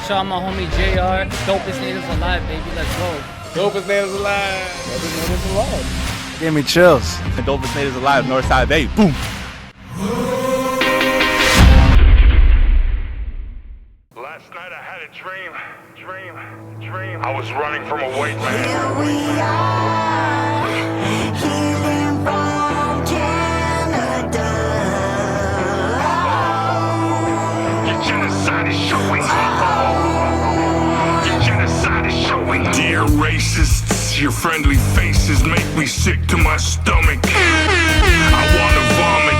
shout out my homie JR. Dopest Natives Alive, baby. Let's go. Dopest Natives Alive. Dopest Natives Alive. Give me chills. The Dopest Natives Alive, Northside Bay. Boom. Last night I had a dream. I was running from a white man. Here we are, healing from Canada. Your genocide is showing. Your genocide is showing. Dear racists, your friendly faces make me sick to my stomach. I wanna vomit.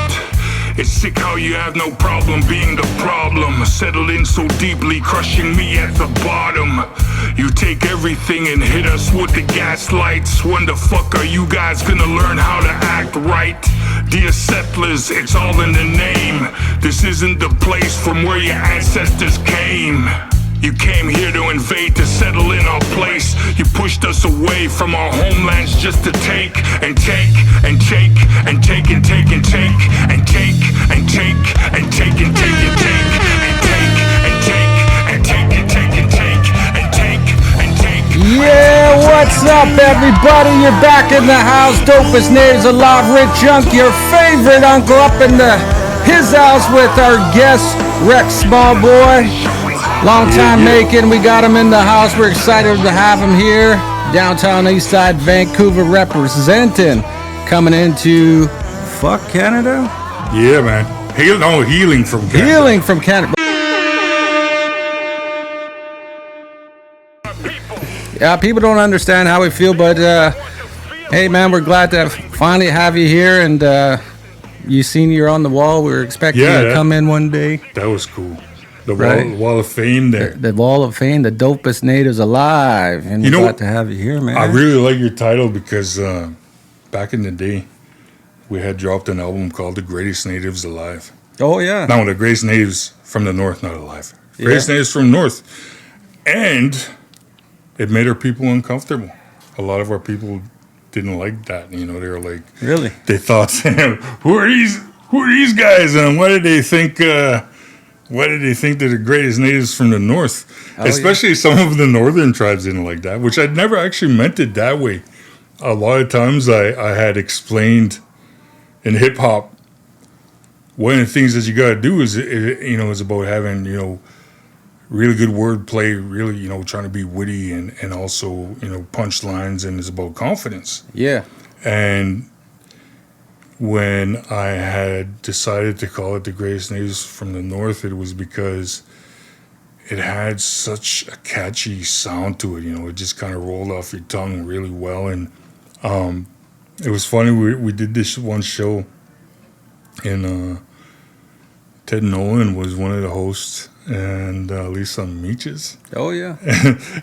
It's sick how you have no problem being the problem. Settled in so deeply, crushing me at the bottom. You take everything and hit us with the gaslights. When the fuck are you guys gonna learn how to act right? Dear settlers, it's all in the name. This isn't the place from where your ancestors came. You came here to invade, to settle in our place. You pushed us away from our homelands just to take and take and take and take and take and take and take and take and take and take and take and take and take and take and take and take and take and take. Yeah, what's up, everybody? You're back in the house. Dopest Natives Alive. Rich Unk, your favorite uncle, up in his house with our guest, Rex Smallboy. Long time making. We got him in the house. We're excited to have him here. Downtown Eastside, Vancouver representing. Coming into fuck Canada? Yeah, man. Healing from Canada. Healing from Canada. Yeah, people don't understand how we feel, but hey, man, we're glad to finally have you here. And you seen you're on the wall. We were expecting you to come in one day. That was cool. The Right. wall of fame there. The Wall of Fame, the Dopest Natives Alive. And we're glad to have you here, man. I really like your title because back in the day, we had dropped an album called The Greatest Natives Alive. Oh, yeah. Now, the greatest natives from the North, not alive. Greatest natives from the North. And it made our people uncomfortable. A lot of our people didn't like that. You know, they were like... Really? They thought, who are these guys? And why did they think... Why did they think they're the greatest natives from the North? Especially some of the northern tribes didn't like that, which I'd never actually meant it that way. A lot of times I had explained in hip hop, one of the things that you got to do is, is about having, really good wordplay, really, trying to be witty and also, punchlines, and it's about confidence. Yeah. And when I had decided to call it The Greatest Natives from the North, it was because it had such a catchy sound to it. It just kind of rolled off your tongue really well. And it was funny, we did this one show, and Ted Nolan was one of the hosts, and Lisa Meaches. Oh, yeah.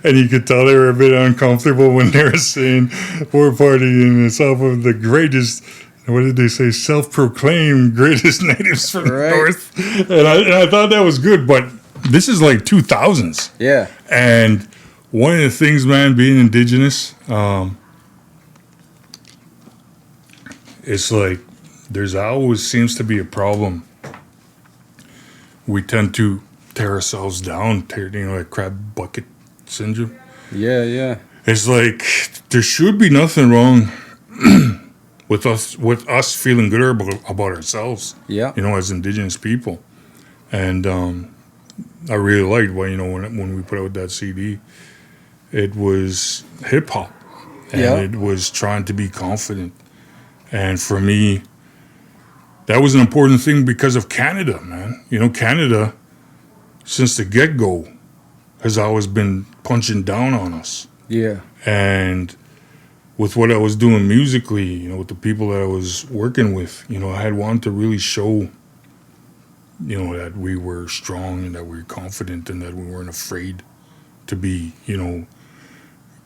And you could tell they were a bit uncomfortable when they were saying we're partying and off of the greatest... What did they say? Self-proclaimed greatest natives from the North. And I thought that was good, but this is like 2000s. Yeah. And one of the things, man, being Indigenous, it's like there's always seems to be a problem. We tend to tear ourselves down, like crab bucket syndrome. Yeah, yeah. It's like there should be nothing wrong with us feeling good about ourselves, as Indigenous people. And I really liked when we put out that CD, it was hip hop, and it was trying to be confident. And for me, that was an important thing because of Canada, man. Canada, since the get-go, has always been punching down on us. Yeah. And with what I was doing musically, with the people that I was working with, I had wanted to really show, that we were strong and that we were confident and that we weren't afraid to be,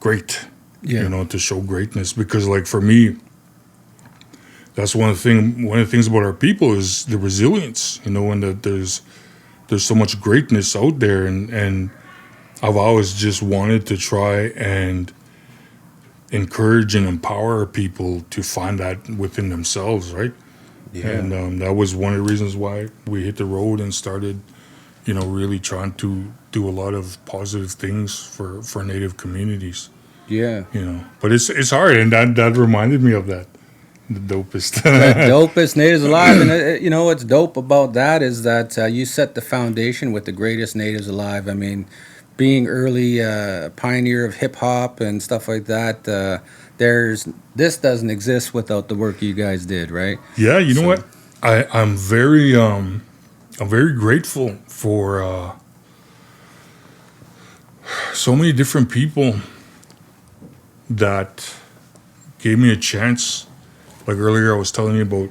great, to show greatness. Because, like, for me, that's one of the things about our people is the resilience, and that there's so much greatness out there. And I've always just wanted to try and encourage and empower people to find that within themselves, right? Yeah. And that was one of the reasons why we hit the road and started really trying to do a lot of positive things for Native communities. Yeah. But it's hard, and that reminded me of that, the dopest. The Dopest Natives Alive. And, what's dope about that is that you set the foundation with the greatest natives alive. I mean, being early pioneer of hip hop and stuff like that, this doesn't exist without the work you guys did, right? Yeah, you know what? I'm very grateful for so many different people that gave me a chance. Like earlier, I was telling you about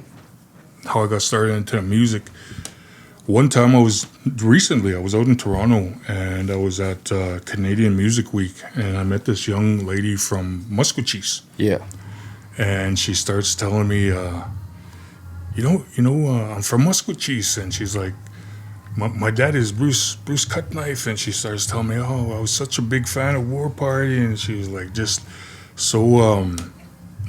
how I got started into the music. One time I was out in Toronto, and I was at Canadian Music Week, and I met this young lady from Musquecheese. Yeah. And she starts telling me, I'm from Musquecheese, and she's like, my dad is Bruce Cutknife, and she starts telling me, oh, I was such a big fan of War Party, and she was like just so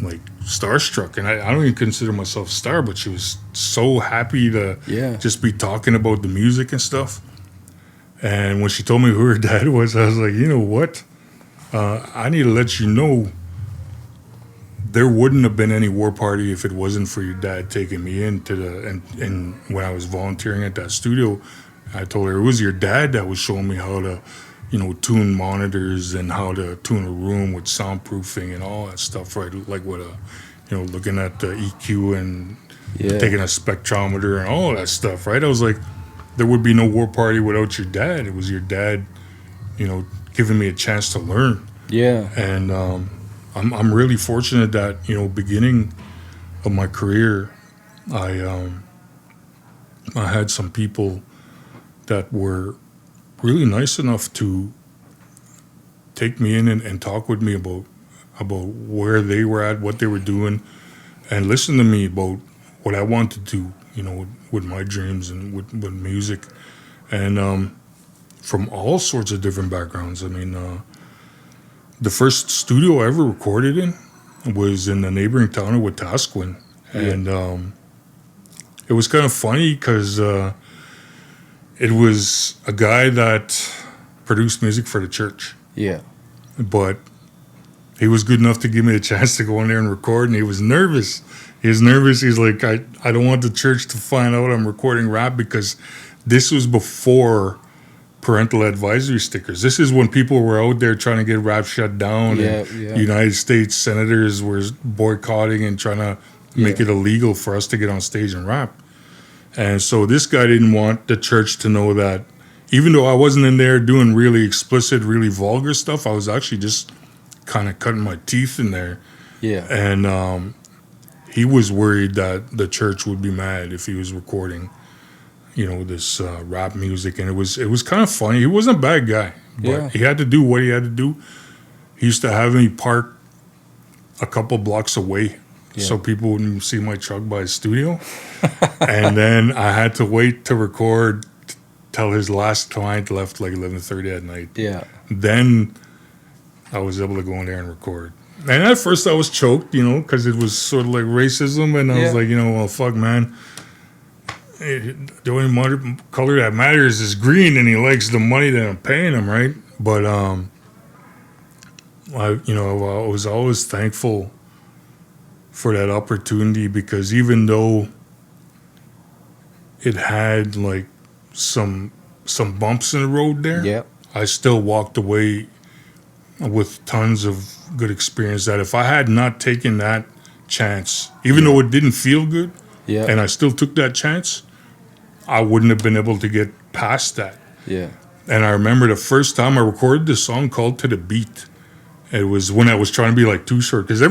like starstruck, and I don't even consider myself a star, but she was so happy to just be talking about the music and stuff. And when she told me who her dad was, I was like, you know what? I need to let you know there wouldn't have been any War Party if it wasn't for your dad taking me into and when I was volunteering at that studio, I told her it was your dad that was showing me how to, tune monitors and how to tune a room with soundproofing and all that stuff, right? Like with looking at the EQ and taking a spectrometer and all that stuff, right? I was like, there would be no War Party without your dad. It was your dad, giving me a chance to learn. Yeah. And I'm really fortunate that beginning of my career, I had some people that were really nice enough to take me in and talk with me about where they were at, what they were doing, and listen to me about what I wanted to do, with my dreams and with music, and from all sorts of different backgrounds. I mean, the first studio I ever recorded in was in the neighboring town of Wetaskiwin, and it was kind of funny because it was a guy that produced music for the church. Yeah. But he was good enough to give me a chance to go in there and record, and he was nervous. He's like, I don't want the church to find out I'm recording rap, because this was before parental advisory stickers. This is when people were out there trying to get rap shut down, and United States senators were boycotting and trying to make it illegal for us to get on stage and rap. And so this guy didn't want the church to know that, even though I wasn't in there doing really explicit, really vulgar stuff, I was actually just kind of cutting my teeth in there. Yeah. And he was worried that the church would be mad if he was recording, this rap music. And it was kind of funny. He wasn't a bad guy, but he had to do what he had to do. He used to have me park a couple blocks away so people wouldn't see my truck by his studio. And then I had to wait to record till his last client left like 11:30 at night. Yeah. Then I was able to go in there and record. And at first I was choked, because it was sort of like racism. And I was like, well, fuck, man. The only color that matters is green, and he likes the money that I'm paying him, right? But I was always thankful for that opportunity, because even though it had like some bumps in the road there, I still walked away with tons of good experience, that if I had not taken that chance, even though it didn't feel good, and I still took that chance, I wouldn't have been able to get past that. Yeah. And I remember the first time I recorded this song called To The Beat. It was when I was trying to be like Too Short, because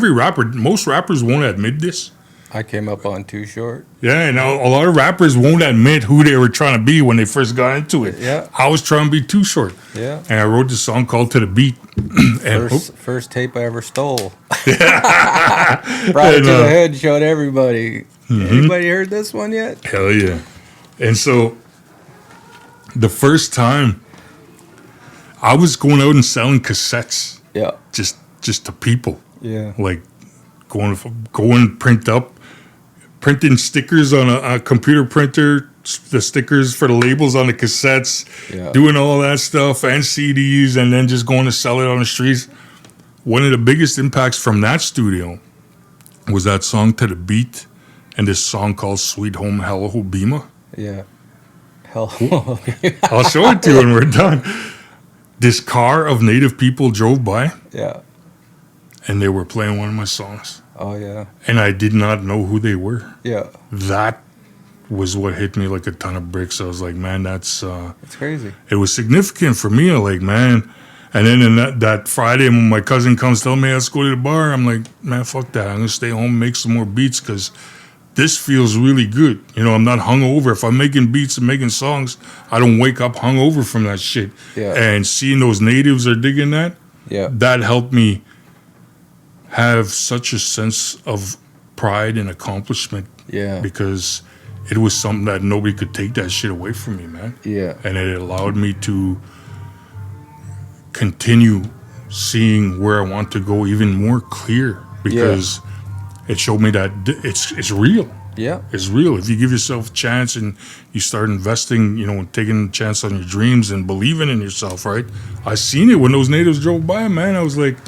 most rappers won't admit this. I came up on Too Short. Yeah, and a lot of rappers won't admit who they were trying to be when they first got into it. Yeah. I was trying to be Too Short. Yeah. And I wrote this song called To The Beat. And first tape I ever stole. Brought it to the hood, showed everybody. Anybody heard this one yet? Hell yeah. And so the first time I was going out and selling cassettes. Yeah. Just to people. Yeah. Like going print up printing stickers on a computer printer, the stickers for the labels on the cassettes, doing all that stuff and CDs, and then just going to sell it on the streets. One of the biggest impacts from that studio was that song To the Beat and this song called Sweet Home Hello Bima. Yeah. Hell. I'll show it to you when we're done. This car of native people drove by. Yeah. And they were playing one of my songs. Oh, yeah. And I did not know who they were. Yeah. That was what hit me like a ton of bricks. I was like, man, that's crazy. It was significant for me. I'm like, man. And then in that Friday when my cousin comes telling me let's go to the bar, I'm like, man, fuck that. I'm going to stay home and make some more beats because this feels really good. You know, I'm not hungover. If I'm making beats and making songs, I don't wake up hungover from that shit. Yeah. And seeing those natives are digging that, that helped me have such a sense of pride and accomplishment. Yeah. Because it was something that nobody could take that shit away from me, man. Yeah. And it allowed me to continue seeing where I want to go even more clear because it showed me that it's real. Yeah. It's real. If you give yourself a chance and you start investing, you know, taking a chance on your dreams and believing in yourself, right? I seen it when those natives drove by, man. I was like,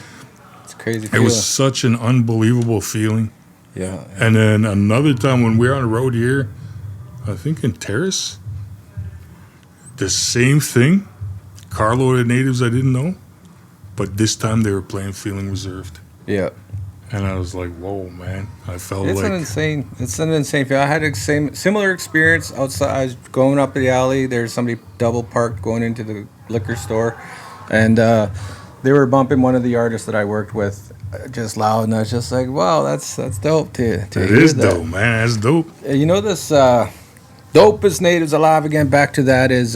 it's crazy. It was such an unbelievable feeling. Yeah. And then another time when we were on the road here, I think in Terrace, the same thing. Carload of natives I didn't know, but this time they were playing Feeling Reserved. Yeah. And I was like, whoa, man. I felt It's an insane feeling. I had a similar experience outside. I was going up the alley. There's somebody double parked going into the liquor store. And they were bumping one of the artists that I worked with just loud. And I was just like, wow, that's dope to It is dope, man. That's dope. You know this Dopest Natives Alive, again, back to that, is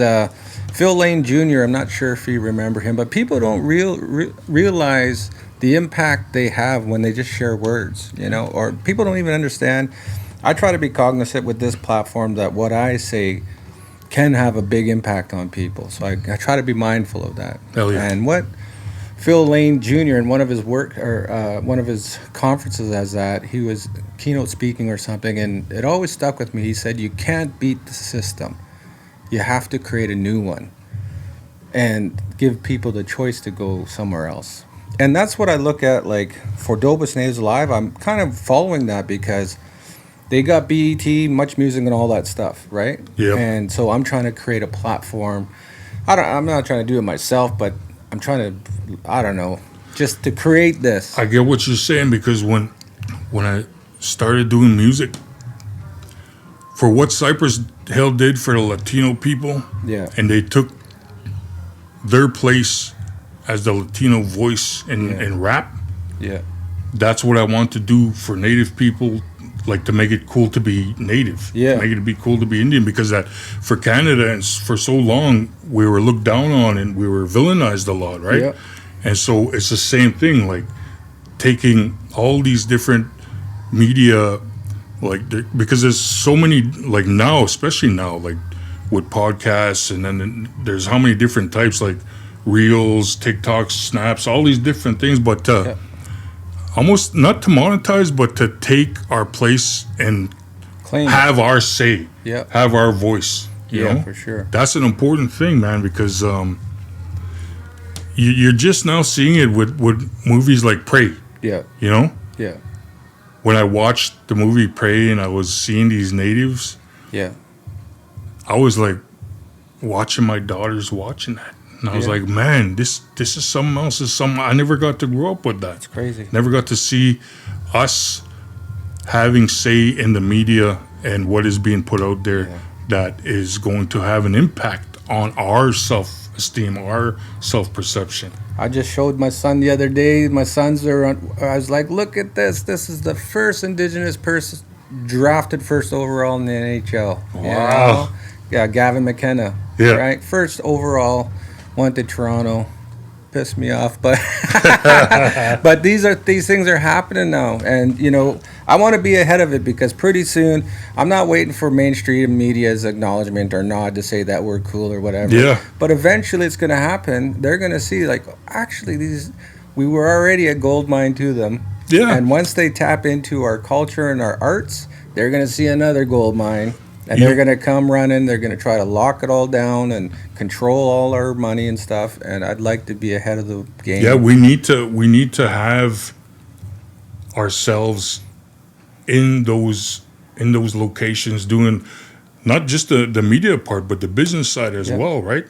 Phil Lane Jr. I'm not sure if you remember him, but people don't realize the impact they have when they just share words, you know, or people don't even understand. I try to be cognizant with this platform that what I say can have a big impact on people. So I try to be mindful of that. Hell yeah. And what Phil Lane Jr. in one of his one of his conferences as that, he was keynote speaking or something, and it always stuck with me. He said, you can't beat the system. You have to create a new one and give people the choice to go somewhere else. And that's what I look at, like, for Dopest Natives Alive. I'm kind of following that because they got BET, Much Music, and all that stuff, right? Yeah. And so I'm trying to create a platform. I'm not trying to do it myself, but I'm trying to, I don't know, just to create this. I get what you're saying because when I started doing music, for what Cypress Hill did for the Latino people, and they took their place as the Latino voice in rap, that's what I want to do for Native people, like to make it cool to be Native, make it be cool to be Indian, because that for Canada and for so long we were looked down on and we were villainized a lot, right? And so it's the same thing, like taking all these different media, like because there's so many, like now, especially now, like with podcasts, and then there's how many different types, like Reels, TikToks, Snaps, all these different things, but almost not to monetize, but to take our place and have our say, have our voice. You know? For sure. That's an important thing, man, because you're just now seeing it with movies like Prey. You know? When I watched the movie Prey and I was seeing these natives, I was like watching my daughters watching that. And I was like, man, this is something else. It's something I never got to grow up with that. It's crazy. Never got to see us having say in the media and what is being put out there that is going to have an impact on our self-esteem, our self-perception. I just showed my son the other day. My sons are on, I was like, look at this. This is the first Indigenous person drafted first overall in the NHL. Wow. You know? Yeah, Gavin McKenna. Yeah. Right? First overall, went to Toronto. Pissed me off, but but these things are happening now, and you know, I want to be ahead of it because pretty soon I'm not waiting for mainstream media's acknowledgement or nod to say that we're cool or whatever. But eventually it's going to happen. They're going to see, like, actually we were already a gold mine to them. And once they tap into our culture and our arts, they're going to see another gold mine, and You they're know- going to come running. They're going to try to lock it all down and control all our money and stuff. And I'd like to be ahead of the game. Yeah, we need to have ourselves in those locations doing not just the media part, but the business side as Yeah. well, right?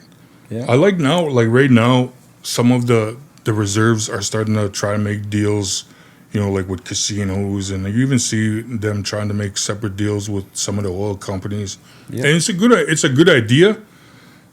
Yeah. I like now, like right now, some of the reserves are starting to try to make deals, like with casinos, and you even see them trying to make separate deals with some of the oil companies. Yeah. And it's a good idea,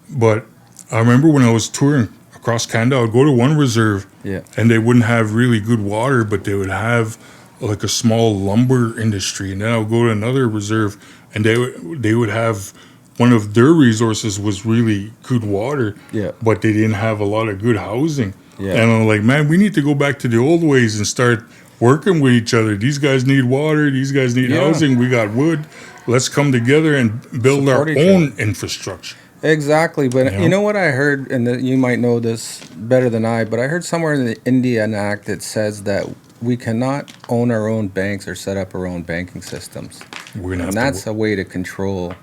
but I remember when I was touring across Canada, I would go to one reserve, Yeah. and they wouldn't have really good water, but they would have like a small lumber industry. And then I would go to another reserve, and they would have one of their resources was really good water, Yeah. but they didn't have a lot of good housing. Yeah. And I'm like, man, we need to go back to the old ways and start working with each other. These guys need water. These guys need Yeah. housing. We got wood. Let's come together and build Support our each own infrastructure. Exactly, but Yeah. you know what I heard, and you might know this better than I, but I heard somewhere in the Indian Act it says that we cannot own our own banks or set up our own banking systems, We're gonna have and to that's a way to control.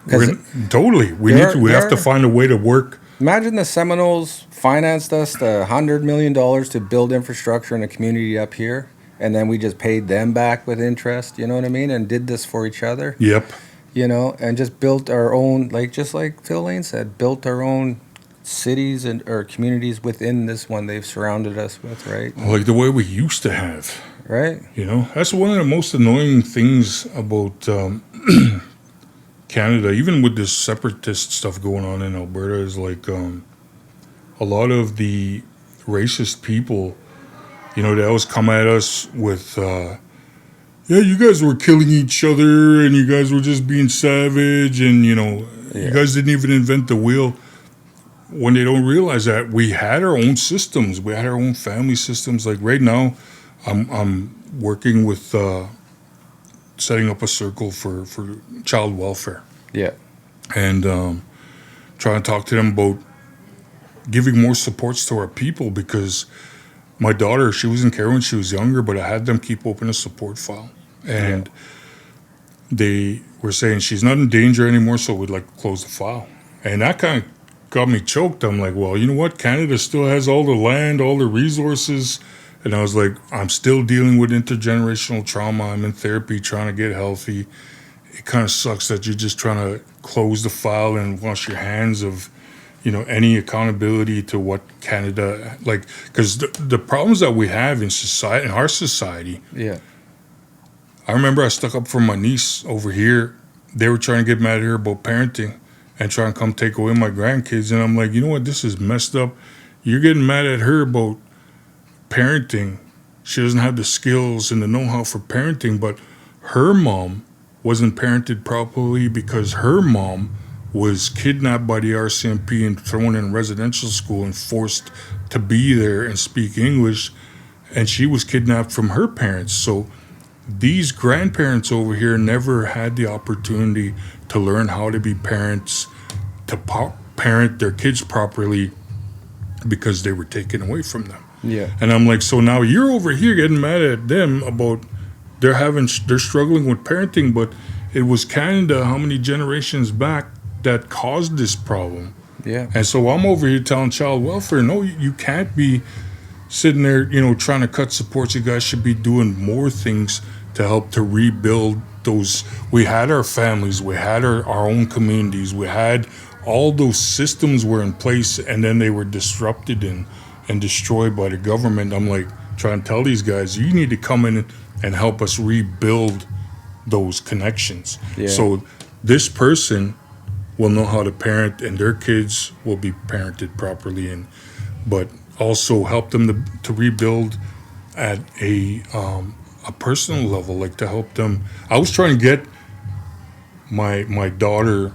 We're Because gonna- totally. We there have to are- find a way to work. imagine the Seminoles financed us the $100 million to build infrastructure in a community up here, and then we just paid them back with interest. You know what I mean? And did this for each other. Yep. And just built our own, just like Phil Lane said, built our own cities and or communities within this one they've surrounded us with, right? Like the way we used to have. Right? That's one of the most annoying things about Canada, even with this separatist stuff going on in Alberta, is like a lot of the racist people, they always come at us with, yeah, you guys were killing each other and you guys were just being savage and, you guys didn't even invent the wheel. When they don't realize that we had our own systems, we had our own family systems. Like right now, I'm working with setting up a circle for child welfare Yeah. and trying to talk to them about giving more supports to our people, because my daughter, she was in care when she was younger, but I had them keep open a support file, and they were saying she's not in danger anymore, so we'd like to close the file. And that kind of got me choked. I'm like, well, you know what? Canada still has all the land, all the resources. And I was like, I'm still dealing with intergenerational trauma. I'm in therapy trying to get healthy. It kind of sucks that you're just trying to close the file and wash your hands of, any accountability to what Canada, because the problems that we have in society, in our society, Yeah. I remember I stuck up for my niece over here. They were trying to get mad at her about parenting and trying to come take away my grandkids. And I'm like, you know what? This is messed up. You're getting mad at her about parenting. She doesn't have the skills and the know-how for parenting, but her mom wasn't parented properly because her mom was kidnapped by the RCMP and thrown in residential school and forced to be there and speak English. And she was kidnapped from her parents. So these grandparents over here never had the opportunity to learn how to be parents, to parent their kids properly, because they were taken away from them. Yeah. And I'm like, so now you're over here getting mad at them about they're struggling with parenting, but it was Canada how many generations back that caused this problem. Yeah. And so I'm over here telling child welfare, no, you can't be sitting there, trying to cut supports. You guys should be doing more things to help to rebuild those. We had our families, we had our own communities, we had all those systems were in place, and then they were disrupted and destroyed by the government. I'm like trying to tell these guys, you need to come in and help us rebuild those connections. Yeah. So this person will know how to parent, and their kids will be parented properly, but also help them to rebuild at a personal level, like to help them. I was trying to get my daughter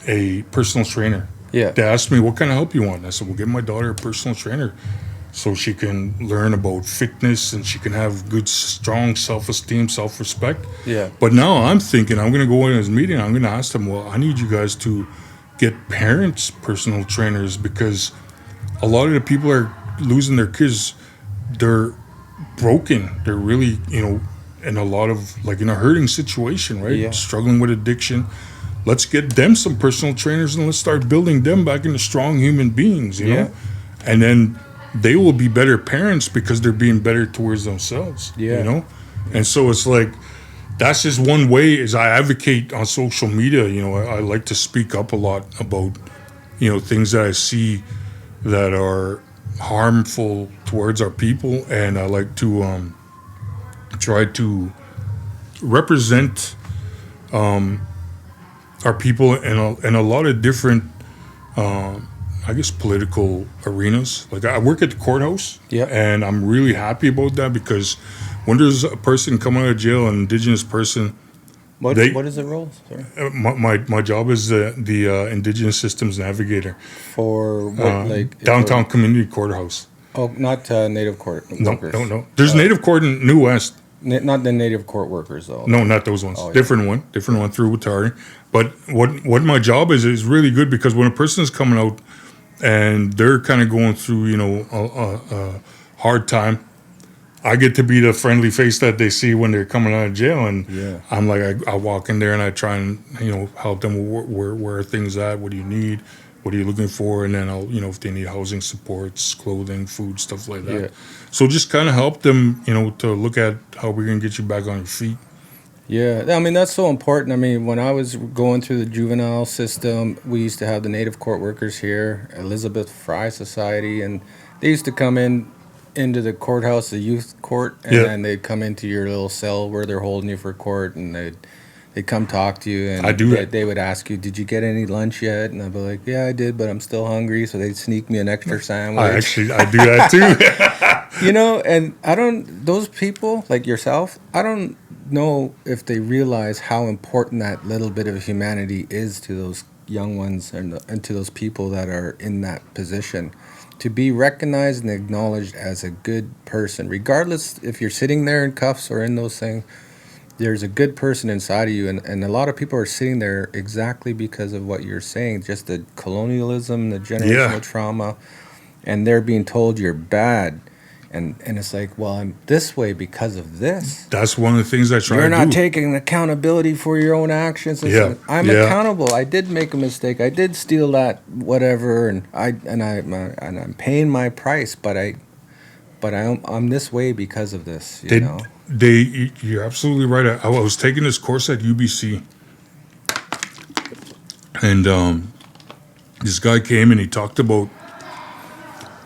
a personal trainer. Yeah. They asked me, what kind of help you want? And I said, well, give my daughter a personal trainer so she can learn about fitness and she can have good, strong self-esteem, self-respect. Yeah. But now I'm thinking, I'm going to go in this meeting, I'm going to ask them, well, I need you guys to get parents personal trainers, because a lot of the people are losing their kids. They're broken. They're really, in a lot of like in a hurting situation, right? Yeah. Struggling with addiction. Let's get them some personal trainers and let's start building them back into strong human beings, you Yeah. know? And then they will be better parents because they're being better towards themselves, Yeah. you know? And so it's like, that's just one way as I advocate on social media, you know, I like to speak up a lot about, you know, things that I see that are harmful towards our people. And I like to try to represent our people in a lot of different, I guess, political arenas. Like I work at the courthouse, Yeah. and I'm really happy about that because when there's a person coming out of jail, an Indigenous person, What They- is the role? Sorry. my job is the Indigenous Systems Navigator, For what, like downtown community courthouse. Oh, not native court No, workers. no. There's Native Court in New West. Not the native court workers though. No, not those ones. Oh, yeah. Different one through Watari. But what my job is really good because when a person is coming out and they're kind of going through, you know, a hard time, I get to be the friendly face that they see when they're coming out of jail, and Yeah. I'm like, I walk in there and I try and, you know, help them where are things at, what do you need, what are you looking for, and then I'll, you know, if they need housing supports, clothing, food, stuff like that. Yeah. So just kind of help them, you know, to look at how we're gonna get you back on your feet. Yeah, I mean that's so important. I mean, when I was going through the juvenile system, we used to have the native court workers here, Elizabeth Fry Society, and they used to come into the courthouse, the youth court, and Yeah. then they'd come into your little cell where they're holding you for court, and they'd come talk to you, and I do that. They would ask you, "Did you get any lunch yet?" And I'd be like, "Yeah, I did, but I'm still hungry," so they'd sneak me an extra sandwich. I do that too. You know, and those people like yourself, I don't know if they realize how important that little bit of humanity is to those young ones and to those people that are in that position. To be recognized and acknowledged as a good person, regardless if you're sitting there in cuffs or in those things, there's a good person inside of you. And a lot of people are sitting there exactly because of what you're saying, just the colonialism, the generational trauma, and they're being told you're bad. And it's like, well, I'm this way because of this. That's one of the things I try You're to not do. taking accountability for your own actions. It's Yeah, like, I'm yeah. accountable. I did make a mistake. I did steal that whatever, and I'm paying my price. But I'm this way because of this. You know. You're absolutely right. I was taking this course at UBC, and this guy came and he talked about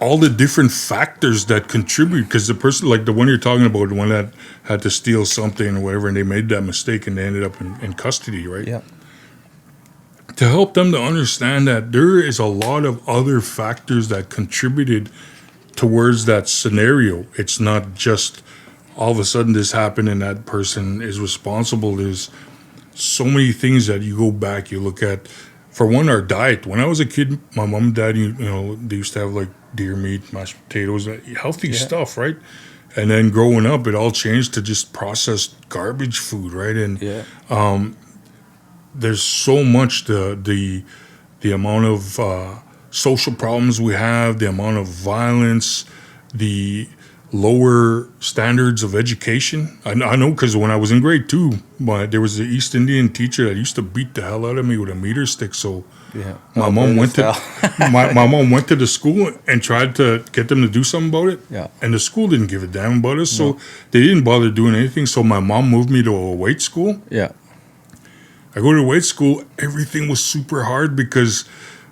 all the different factors that contribute, because the person, like the one you're talking about, the one that had to steal something or whatever, and they made that mistake and they ended up in custody, right? Yeah. To help them to understand that there is a lot of other factors that contributed towards that scenario. It's not just all of a sudden this happened and that person is responsible. There's so many things that you go back, you look at. For one, our diet. When I was a kid, my mom and dad, you know, they used to have like deer meat, mashed potatoes, healthy stuff, right? And then growing up, it all changed to just processed garbage food, right? And there's so much the amount of social problems we have, the amount of violence, the lower standards of education. I know because when I was in grade 2, there was an East Indian teacher that used to beat the hell out of me with a meter stick. So my mom went to my mom went to the school and tried to get them to do something about it. Yeah. And the school didn't give a damn about us, so they didn't bother doing anything. So my mom moved me to a weight school. Yeah. I go to weight school. Everything was super hard because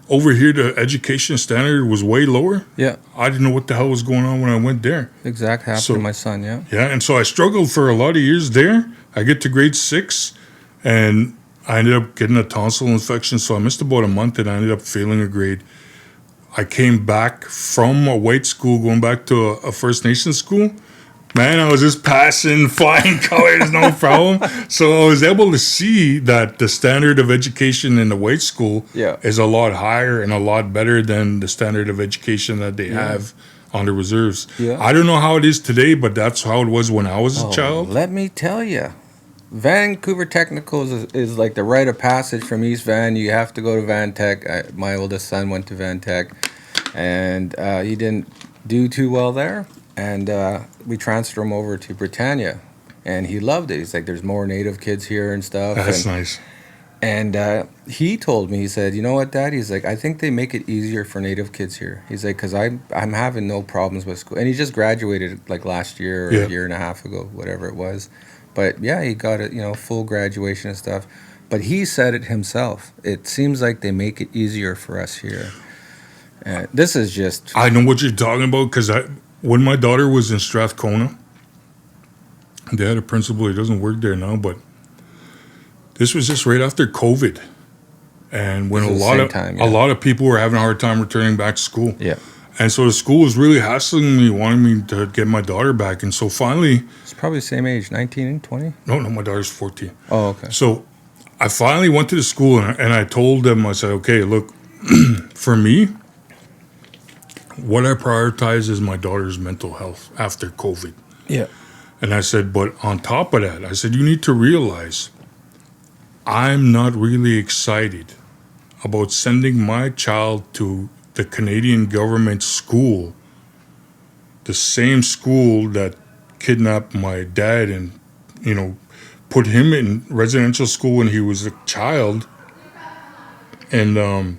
over here the education standard was way lower. Yeah. I didn't know what the hell was going on when I went there. Exactly. Happened So- to my son. Yeah. Yeah, and so I struggled for a lot of years there. I get to grade 6, and I ended up getting a tonsil infection, so I missed about a month, and I ended up failing a grade. I came back from a white school, going back to a First Nations school. Man, I was just passing, flying colors, no problem. So I was able to see that the standard of education in the white school is a lot higher and a lot better than the standard of education that they have on the reserves. Yeah. I don't know how it is today, but that's how it was when I was a child. Let me tell you, Vancouver Technical is like the rite of passage from East Van. You have to go to Van Tech. My oldest son went to Van Tech, and he didn't do too well there. And we transferred him over to Britannia. and he loved it. He's like, there's more Native kids here and stuff. That's and, nice. And he told me, he said, you know what, Dad? He's like, I think they make it easier for Native kids here. He's like, because I'm having no problems with school. And he just graduated like last year or a year and a half ago, whatever it was. But yeah, he got it, full graduation and stuff. But he said it himself. It seems like they make it easier for us here. And this is just... I know what you're talking about, because when my daughter was in Strathcona, they had a principal. He doesn't work there now, but this was just right after COVID, and when a lot of people were having a hard time returning back to school. Yeah. And so the school was really hassling me, wanting me to get my daughter back. And so finally... It's probably the same age, 19 and 20? No, my daughter's 14. Oh, okay. So I finally went to the school, and I told them, I said, okay, look, for me, what I prioritize is my daughter's mental health after COVID. Yeah. And I said, but on top of that, I said, you need to realize I'm not really excited about sending my child to the Canadian government school, the same school that kidnapped my dad and, put him in residential school when he was a child. And a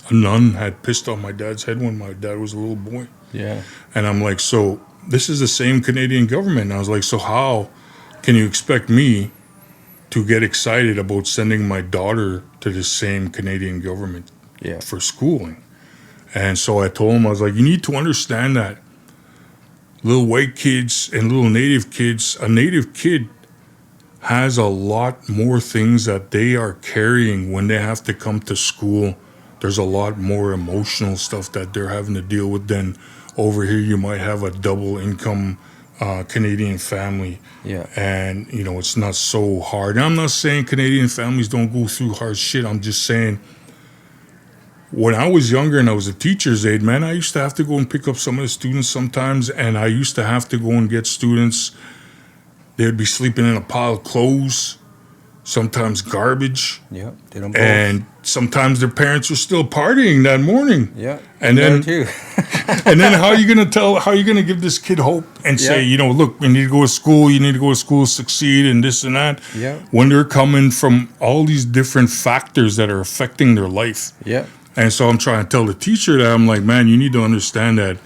nun had pissed on my dad's head when my dad was a little boy. Yeah. And I'm like, so this is the same Canadian government. And I was like, so how can you expect me to get excited about sending my daughter to the same Canadian government for schooling? And so I told him, I was like, you need to understand that little white kids and little Native kids, a Native kid has a lot more things that they are carrying when they have to come to school. There's a lot more emotional stuff that they're having to deal with than over here. You might have a double income Canadian family. Yeah. And, it's not so hard. And I'm not saying Canadian families don't go through hard shit. I'm just saying, when I was younger and I was a teacher's aide, man, I used to have to go and pick up some of the students sometimes. And I used to have to go and get students. They'd be sleeping in a pile of clothes, sometimes garbage. Yeah. They don't both. And sometimes their parents were still partying that morning. Yeah. And then too. and then how are you gonna give this kid hope and say, look, you need to go to school, succeed, and this and that. Yeah. When they're coming from all these different factors that are affecting their life. Yeah. And so I'm trying to tell the teacher that I'm like, man, you need to understand that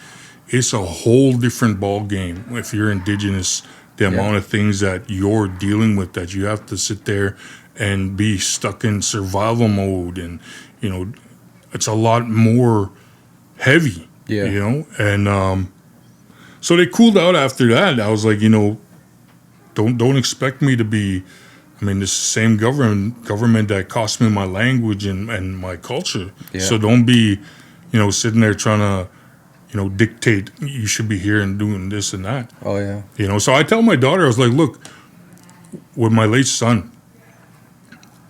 it's a whole different ball game if you're Indigenous. The amount of things that you're dealing with, that you have to sit there and be stuck in survival mode, and it's a lot more heavy. And so they cooled out after that. I was like, don't expect me to be. I mean, this same government that cost me my language and my culture. Yeah. So don't be, sitting there trying to, dictate you should be here and doing this and that. Oh, yeah. So I tell my daughter, I was like, look, with my late son,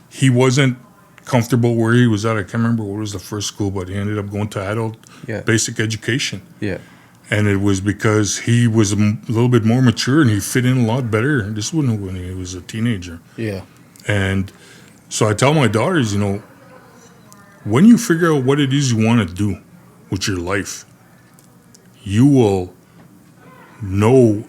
he wasn't comfortable where he was at. I can't remember what was the first school, but he ended up going to adult basic education. Yeah. And it was because he was a little bit more mature and he fit in a lot better. This was when he was a teenager. Yeah. And so I tell my daughters, when you figure out what it is you want to do with your life, you will know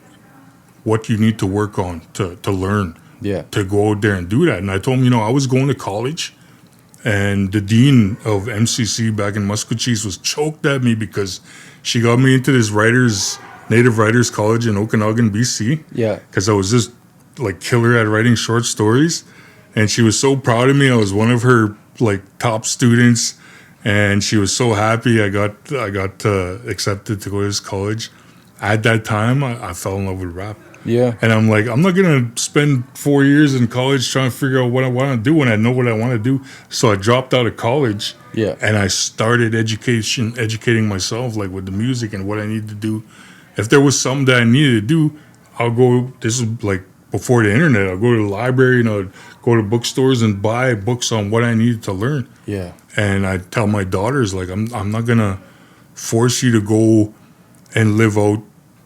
what you need to work on to learn, to go out there and do that. And I told him, I was going to college, and the dean of MCC back in Musquecheese was choked at me because she got me into this Native Writers College in Okanagan, BC. Yeah. Because I was just like killer at writing short stories. And she was so proud of me. I was one of her top students. And she was so happy I got accepted to go to this college. At that time, I fell in love with rap. Yeah. And I'm like, I'm not going to spend 4 years in college trying to figure out what I want to do when I know what I want to do. So I dropped out of college. Yeah. And I started educating myself, with the music and what I need to do. If there was something that I needed to do, I'll go, this is before the internet, I'll go to the library and I'll go to bookstores and buy books on what I needed to learn. Yeah. And I tell my daughters, I'm not going to force you to go and live out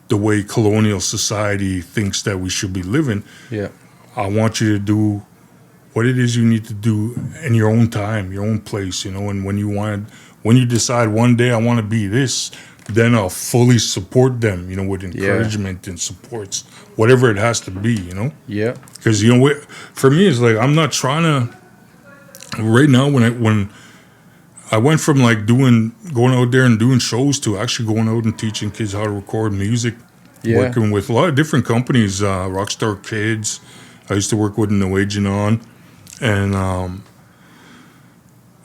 the way colonial society thinks that we should be living. Yeah. I want you to do what it is you need to do in your own time, your own place, and when you decide one day I want to be this, then I'll fully support them, with encouragement and supports, whatever it has to be, Yeah. Because for me, it's like I'm not trying to. Right now, when I went from like going out there and doing shows to actually going out and teaching kids how to record music, working with a lot of different companies, Rockstar Kids. I used to work with Norwegian on, and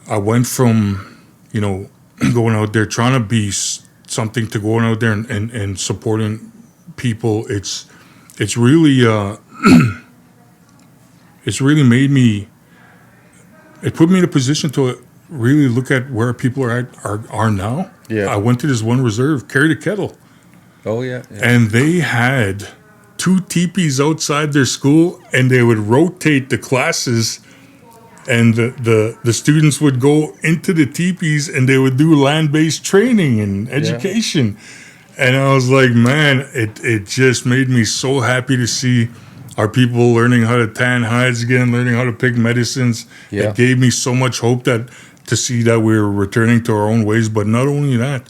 I went from going out there trying to be something to going out there and supporting people. It's really it's really made me. It put me in a position to really look at where people are now. Yeah. I went to this one reserve, Carry the Kettle, Oh yeah. and they had 2 teepees outside their school, and they would rotate the classes, and the students would go into the teepees, and they would do land-based training and education. And I was like, man, it just made me so happy to see our people learning how to tan hides again, learning how to pick medicines. Yeah. It gave me so much hope to see that we were returning to our own ways. But not only that,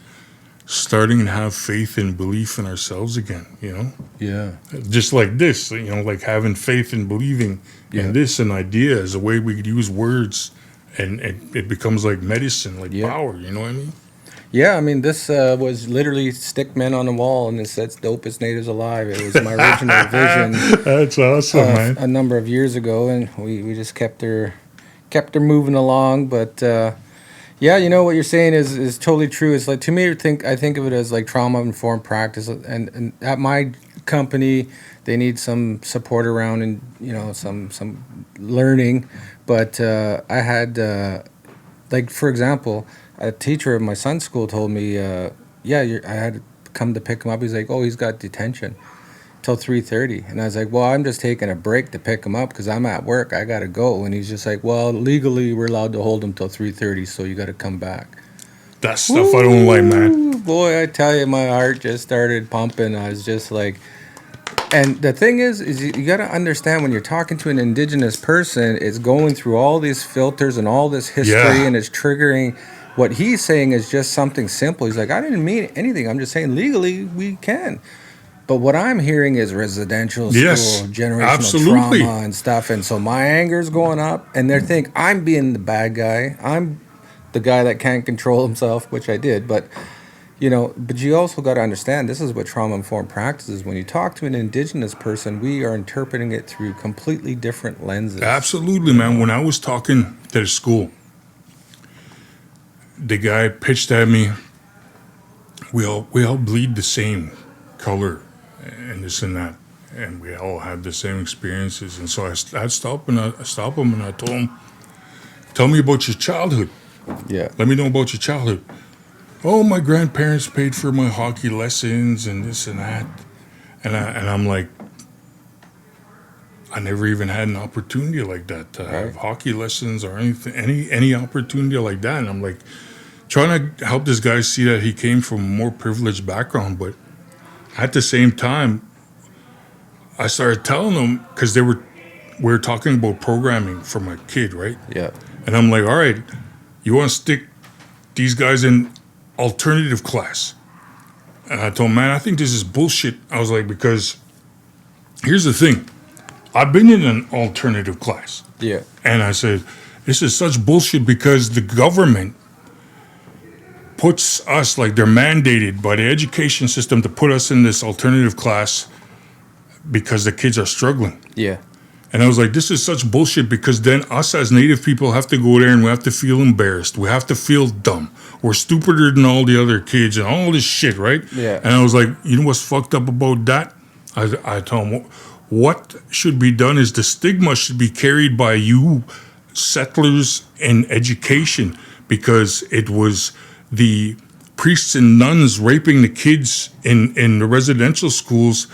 starting to have faith and belief in ourselves again, Yeah. Just like this, like having faith and believing in this, an idea is a way we could use words, and it becomes like medicine, like power, you know what I mean? Yeah, I mean, this was literally stick men on the wall, and it says Dopest Natives Alive. It was my original vision That's awesome, man. a number of years ago, and we just kept her moving along. But yeah, what you're saying is totally true. It's like, to me, I think of it as like trauma-informed practice. And at my company, they need some support around and, some learning. But I had, like, for example, a teacher at my son's school told me, I had to come to pick him up. He's like, oh, he's got detention till 3:30. And I was like, well, I'm just taking a break to pick him up because I'm at work. I got to go. And he's just like, well, legally, we're allowed to hold him till 3:30, so you got to come back. That stuff I don't like, man. Ooh, boy, I tell you, my heart just started pumping. I was just like, and the thing is you got to understand, when you're talking to an Indigenous person, it's going through all these filters and all this history, and it's triggering. What he's saying is just something simple. He's like, I didn't mean anything. I'm just saying legally we can. But what I'm hearing is residential school, generational trauma and stuff. And so my anger's going up, and they think I'm being the bad guy. I'm the guy that can't control himself, which I did. But, but you also got to understand, this is what trauma-informed practice is. When you talk to an Indigenous person, we are interpreting it through completely different lenses. Absolutely, man. When I was talking to the school, the guy pitched at me, we all bleed the same color and this and that, and we all have the same experiences. And so I stopped him and I told him, tell me about your childhood. Yeah. Let me know about your childhood. Oh, my grandparents paid for my hockey lessons and this and that. And I'm like, I never even had an opportunity like that to have hockey lessons or anything, any opportunity like that. And I'm like, trying to help this guy see that he came from a more privileged background. But at the same time, I started telling them, because we were talking about programming for my kid, right? Yeah. And I'm like, all right, you want to stick these guys in alternative class? And I told him, man, I think this is bullshit. I was like, because here's the thing. I've been in an alternative class. Yeah. And I said, this is such bullshit because the government puts us, like, they're mandated by the education system to put us in this alternative class because the kids are struggling. Yeah. And I was like, this is such bullshit, because then us as Native people have to go there and we have to feel embarrassed. We have to feel dumb. We're stupider than all the other kids and all this shit, right? Yeah. And I was like, you know what's fucked up about that? I told him, what should be done is the stigma should be carried by you settlers in education, because it was the priests and nuns raping the kids in the residential schools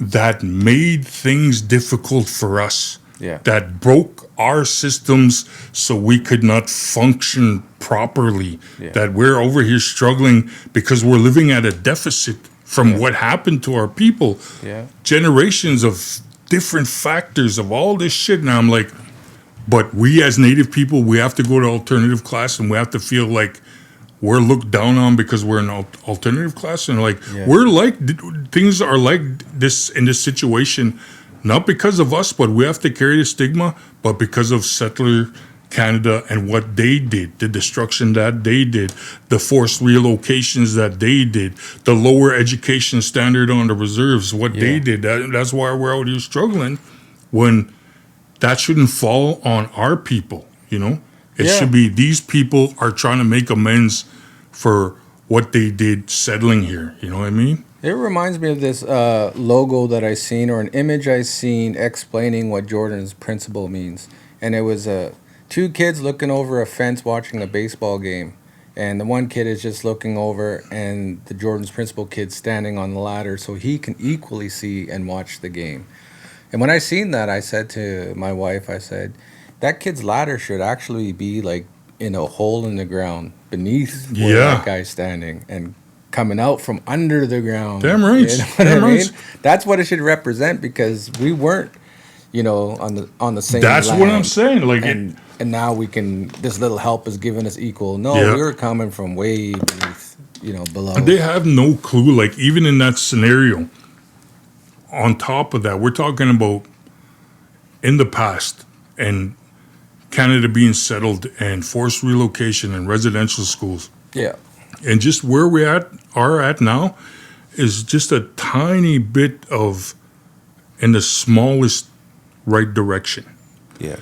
that made things difficult for us. Yeah. That broke our systems so we could not function properly. Yeah. That we're over here struggling because we're living at a deficit from what happened to our people. Yeah. Generations of different factors of all this shit. Now I'm like, but we as Native people, we have to go to alternative class and we have to feel like we're looked down on because we're an alternative class, and like Yeah. we're like things are like this in this situation, not because of us, but we have to carry the stigma, but because of settler Canada and what they did, the destruction that they did, the forced relocations that they did, the lower education standard on the reserves, what they did. That's why we're out here struggling when that shouldn't fall on our people, you know? It should be these people are trying to make amends for what they did settling here, you know what I mean? It reminds me of this logo that I seen, or an image I seen explaining what Jordan's principle means. And it was two kids looking over a fence watching a baseball game. And the one kid is just looking over, and the Jordan's principal kid standing on the ladder so he can equally see and watch the game. And when I seen that, I said to my wife, I said, that kid's ladder should actually be like in a hole in the ground beneath where that guy's standing and coming out from under the ground. Damn right. You know what I mean? That's what it should represent, because we weren't, you know, on the same That's land. what I'm saying. Like And now we can, this little help is giving us equal. No, we were coming from way beneath, you know, below. they have no clue. Like even in that scenario, on top of that, we're talking about in the past and Canada being settled and forced relocation and residential schools. Yeah. And just where we are at now is just a tiny bit of in the smallest right direction. Yeah.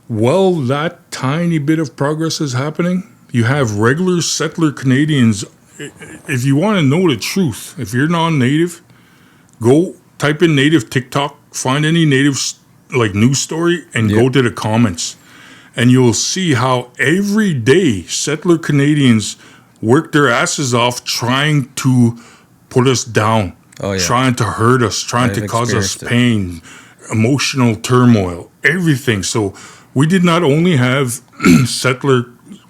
While that tiny bit of progress is happening, you have regular settler Canadians. If you want to know the truth, if you're non-native, go type in native TikTok, find any native like news story, and go to the comments, and you'll see how every day settler Canadians work their asses off trying to put us down, trying to hurt us, trying to cause us pain, emotional turmoil, everything. So we did not only have settler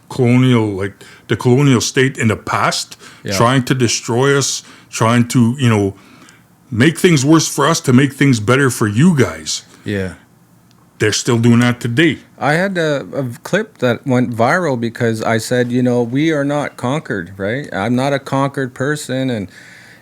colonial, like the colonial state in the past, trying to destroy us, trying to, you know, make things worse for us to make things better for you guys. Yeah. They're still doing that today. I had a clip that went viral because I said, you know, we are not conquered, right? I'm not a conquered person.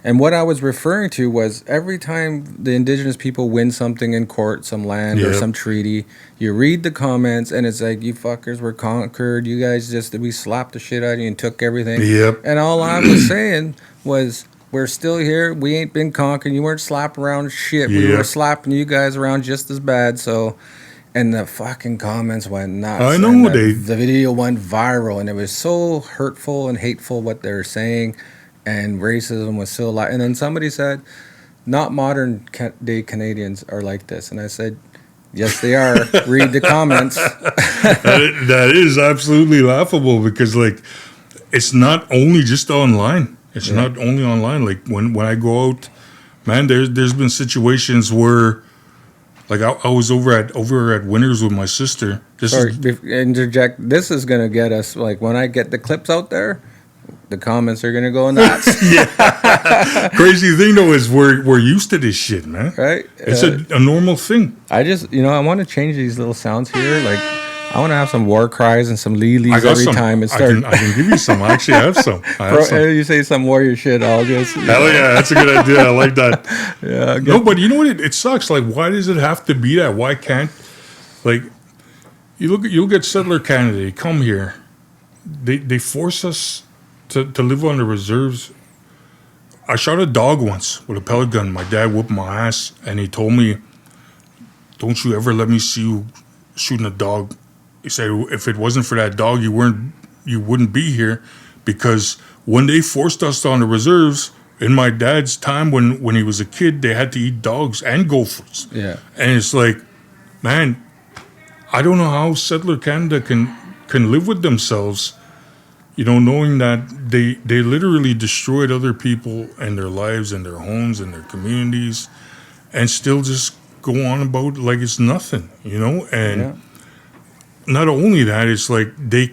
And what I was referring to was every time the Indigenous people win something in court, some land or some treaty, you read the comments and it's like, you fuckers were conquered. You guys we slapped the shit out of you and took everything. Yep. And all I was saying was, we're still here. We ain't been conquered. You weren't slapping around shit. We were slapping you guys around just as bad. So, and the fucking comments went nuts. I know the video went viral, and it was so hurtful and hateful what they were saying, and racism was still alive. And then somebody said, "Not modern day Canadians are like this," and I said, "Yes, they are." Read the comments. that is absolutely laughable because, like, it's not only just online. It's not only online. Like when I go out, man, there's been situations where, like I was over at Winners with my sister. Interject. This is gonna get us. Like when I get the clips out there, the comments are gonna go nuts. Crazy thing though is we're used to this shit, man. Right? It's a normal thing. I just, I want to change these little sounds here. Like I want to have some war cries and some leelies every time it starts. I can give you some. I actually have some. You say some warrior shit, I'll just. Hell yeah, that's a good idea. I like that. Yeah. No, but you know what? It sucks. Like, why does it have to be that? Why can't, like, you look at settler Canada. They come here. They force us to live on the reserves. I shot a dog once with a pellet gun. My dad whooped my ass, and he told me, "Don't you ever let me see you shooting a dog." He said, if it wasn't for that dog, you wouldn't be here, because when they forced us on the reserves, in my dad's time when he was a kid, they had to eat dogs and gophers. Yeah. And it's like, man, I don't know how settler Canada can live with themselves, you know, knowing that they literally destroyed other people and their lives and their homes and their communities, and still just go on about like it's nothing, you know? And not only that, it's like they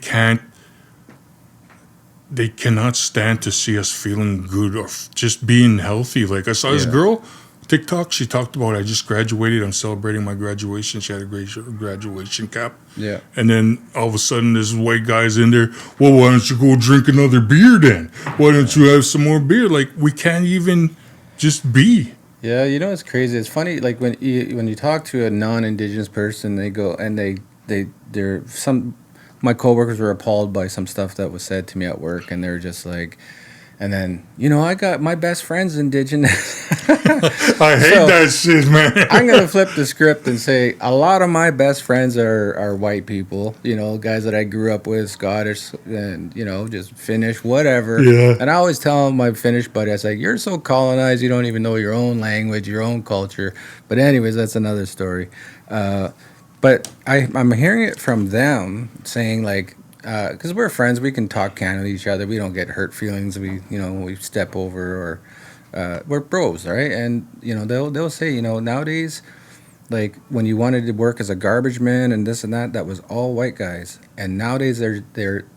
cannot stand to see us feeling good or just being healthy. Like I saw this girl TikTok, she talked about, I just graduated. I'm celebrating my graduation. She had a great graduation cap. Yeah. And then all of a sudden, this white guy's in there. Well, why don't you go drink another beer then? Why don't you have some more beer? Like, we can't even just be. Yeah, you know it's crazy. It's funny, like when you talk to a non-Indigenous person, they go and they're some. My coworkers were appalled by some stuff that was said to me at work, and they're just like, and then I got my best friend's Indigenous. I hate that shit, man. I'm gonna flip the script and say a lot of my best friends are white people. Guys that I grew up with, Scottish, and just Finnish, whatever. Yeah. And I always tell my Finnish buddy, I was like, "You're so colonized, you don't even know your own language, your own culture." But anyways, that's another story. But I'm hearing it from them saying like, because we're friends, we can talk candid with each other. We don't get hurt feelings. We step over or we're bros, right? And they'll say nowadays, like when you wanted to work as a garbage man and this and that was all white guys. And nowadays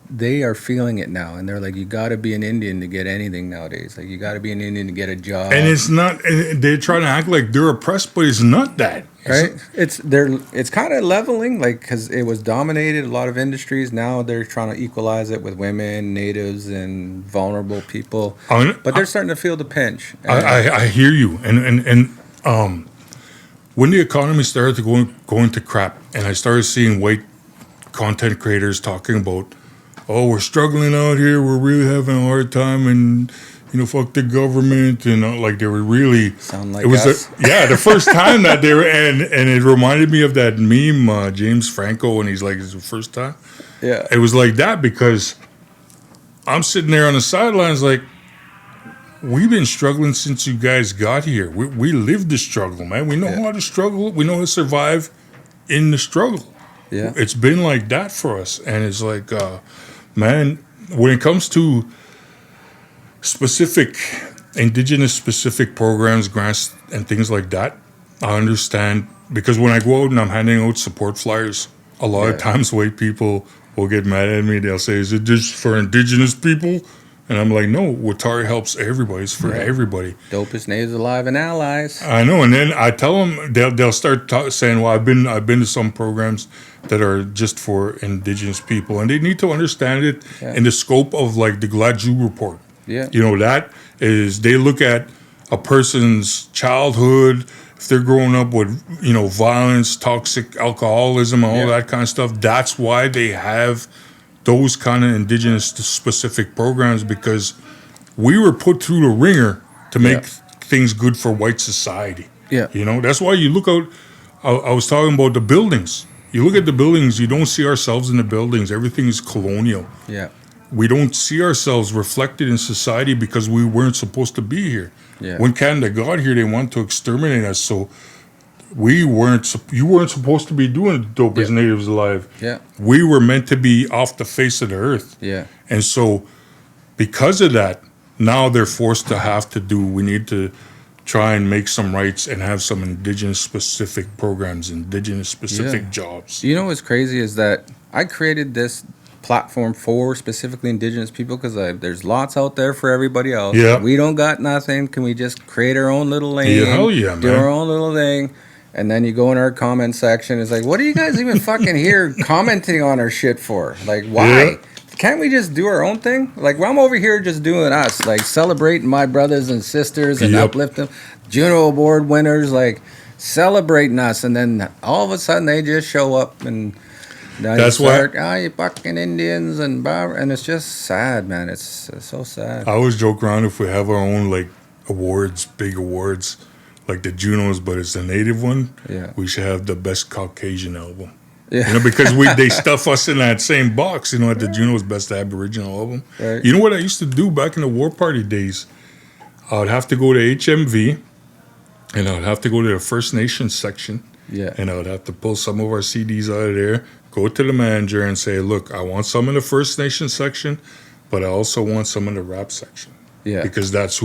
they are feeling it now, and they're like, you got to be an Indian to get anything nowadays. Like you got to be an Indian to get a job. And it's not. And they're trying to act like they're oppressed, but it's not that. Right, it's kind of leveling, like because it was dominated a lot of industries. Now they're trying to equalize it with women, natives, and vulnerable people. But they're starting to feel the pinch. I hear you, and when the economy started to go into crap, and I started seeing white content creators talking about, oh, we're struggling out here, we're really having a hard time, and fuck the government, and like they were really sound like it was us. the first time that they were, and it reminded me of that meme, James Franco, and he's like, it's the first time. Yeah, it was like that because I'm sitting there on the sidelines like, we've been struggling since you guys got here. We lived the struggle, man. We know how to struggle. We know how to survive in the struggle. Yeah, it's been like that for us, and it's like, man, when it comes to specific Indigenous specific programs, grants, and things like that, I understand, because when I go out and I'm handing out support flyers, a lot of times white people will get mad at me. They'll say, is it just for Indigenous people? And I'm like, no, Watari helps everybody. It's for everybody. Dopest Natives Alive and Allies. I know. And then I tell them, they'll start saying, well, I've been to some programs that are just for Indigenous people. And they need to understand it in the scope of like the Gladue report. Yeah. That is, they look at a person's childhood, if they're growing up with, violence, toxic alcoholism, and all that kind of stuff. That's why they have those kind of Indigenous specific programs, because we were put through the ringer to make things good for white society. Yeah. That's why you look out. I was talking about the buildings. You look at the buildings, you don't see ourselves in the buildings. Everything is colonial. Yeah. We don't see ourselves reflected in society because we weren't supposed to be here. Yeah. When Canada got here, they wanted to exterminate us. So you weren't supposed to be doing Dopest Natives Alive. Yeah. We were meant to be off the face of the earth. Yeah. And so because of that, now they're forced to we need to try and make some rights and have some Indigenous specific programs, Indigenous specific jobs. You know what's crazy is that I created this platform for specifically Indigenous people because there's lots out there for everybody else. Yeah. We don't got nothing. Can we just create our own little lane? Yeah, hell yeah, do man. our own little thing. And then you go in our comment section. It's like, what are you guys even fucking here commenting on our shit for? Like, why? Yeah. Can't we just do our own thing? Like, I'm over here just doing us, like celebrating my brothers and sisters and uplifting Juno Award winners, like celebrating us. And then all of a sudden they just show up and that's why you fucking Indians and it's just sad, man. It's so sad. I always joke around, if we have our own like awards, big awards, like the Junos, but it's the native one. Yeah, we should have the best Caucasian album. Yeah, because they stuff us in that same box. At the Junos Best Aboriginal album. Right. You know what I used to do back in the War Party days? I would have to go to HMV, and I would have to go to the First Nations section. Yeah, and I would have to pull some of our CDs out of there, go to the manager and say, look, I want some in the First Nation section, but I also want some in the rap section. Yeah. Because that's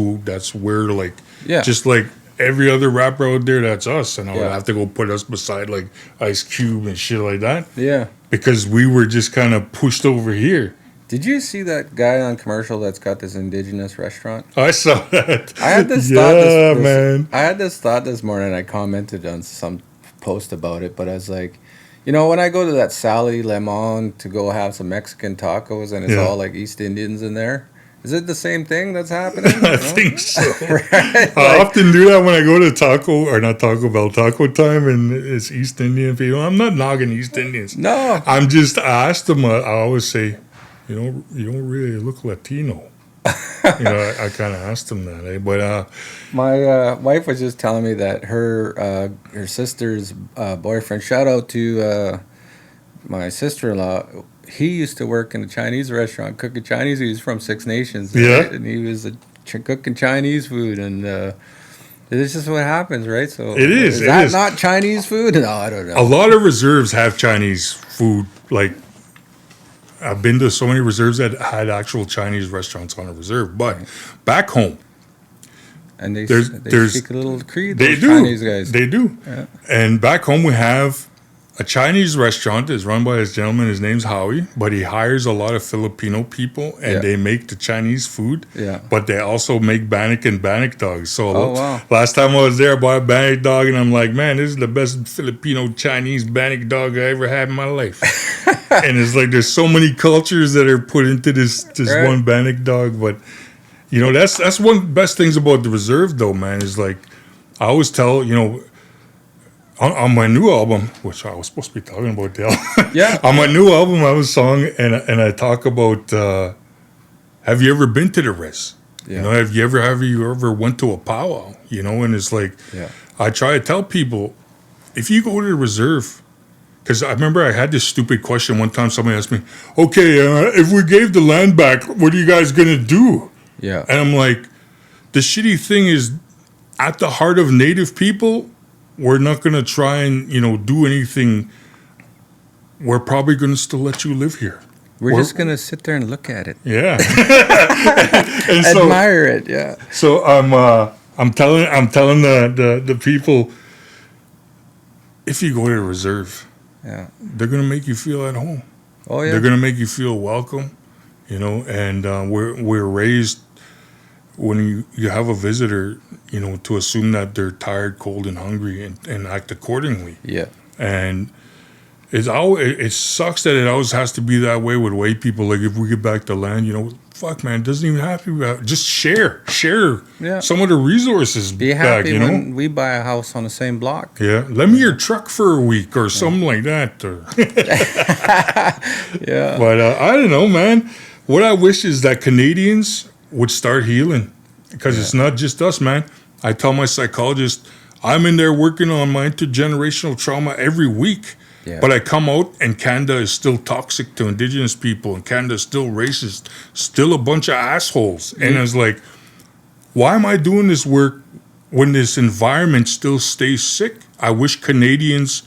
where, like, yeah, just like every other rapper out there, that's us. And I would have to go put us beside, like, Ice Cube and shit like that. Yeah. Because we were just kind of pushed over here Did you see that guy on commercial that's got this Indigenous restaurant? I saw that. I had this yeah, thought. man. I had this thought this morning. I commented on some post about it, but I was like, you know, when I go to that Sally Lemon to go have some Mexican tacos, and it's Yeah. all like East Indians in there. Is it the same thing that's happening? I think so. Right? I often do that when I go to Taco Bell taco time, and it's East Indian people. I'm not knocking East Indians. No. I asked them. I always say, you don't really look Latino. I kind of asked them that. But My wife was just telling me that her sister's boyfriend. Shout out to my sister-in-law. He used to work in a Chinese restaurant cooking Chinese. He was from Six Nations. Yeah. Right? And he was cooking Chinese food, and it's just what happens, right? So It is, Is it that is. not Chinese food? No, I don't know. a lot of reserves have Chinese food. Like, I've been to so many reserves that had actual Chinese restaurants on a reserve. But back home, And they there's- speak a little Cree. they Those do. Chinese guys. They do. Yeah. And back home, we have a Chinese restaurant that's run by this gentleman. His name's Howie, but he hires a lot of Filipino people, and Yeah. they make the Chinese food. Yeah. But they also make bannock and bannock dogs. So Oh, wow. last time I was there, I bought a bannock dog, and I'm like, man, this is the best Filipino Chinese bannock dog I ever had in my life. And it's like there's so many cultures that are put into this Right. one bannock dog, but. That's one of the best things about the reserve, though, man. Is like I always tell on my new album, which I was supposed to be talking about, Dale. Yeah. On my new album, I have a song and I talk about. Have you ever been to the res? Yeah. Have you ever went to a powwow? And it's like Yeah. I try to tell people if you go to the reserve. Because I remember I had this stupid question one time. Somebody asked me, "Okay, if we gave the land back, what are you guys gonna do?" Yeah. And I'm like, the shitty thing is, at the heart of Native people, we're not going to try and, do anything. We're probably going to still let you live here. We're just gonna sit there and look at it, Yeah. And so, admire it. Yeah. so I'm telling the people, if you go to the reserve, Yeah. they're going to make you feel at home. Oh yeah. They're going to make you feel welcome, and we're raised when you have a visitor, to assume that they're tired, cold, and hungry and act accordingly. Yeah. And it sucks that it always has to be that way with white people. Like, if we get back the land, fuck, man, it doesn't even have to be about, just share Yeah. some of the resources Be back, happy when we buy a house on the same block. Yeah, lend me your truck for a week or something like that. Or Yeah. But I don't know, man. What I wish is that Canadians would start healing, because it's not just us, man. I tell my psychologist, I'm in there working on my intergenerational trauma every week. Yeah. But I come out and Canada is still toxic to Indigenous people, and Canada is still racist, still a bunch of assholes. And I was like, why am I doing this work when this environment still stays sick? I wish Canadians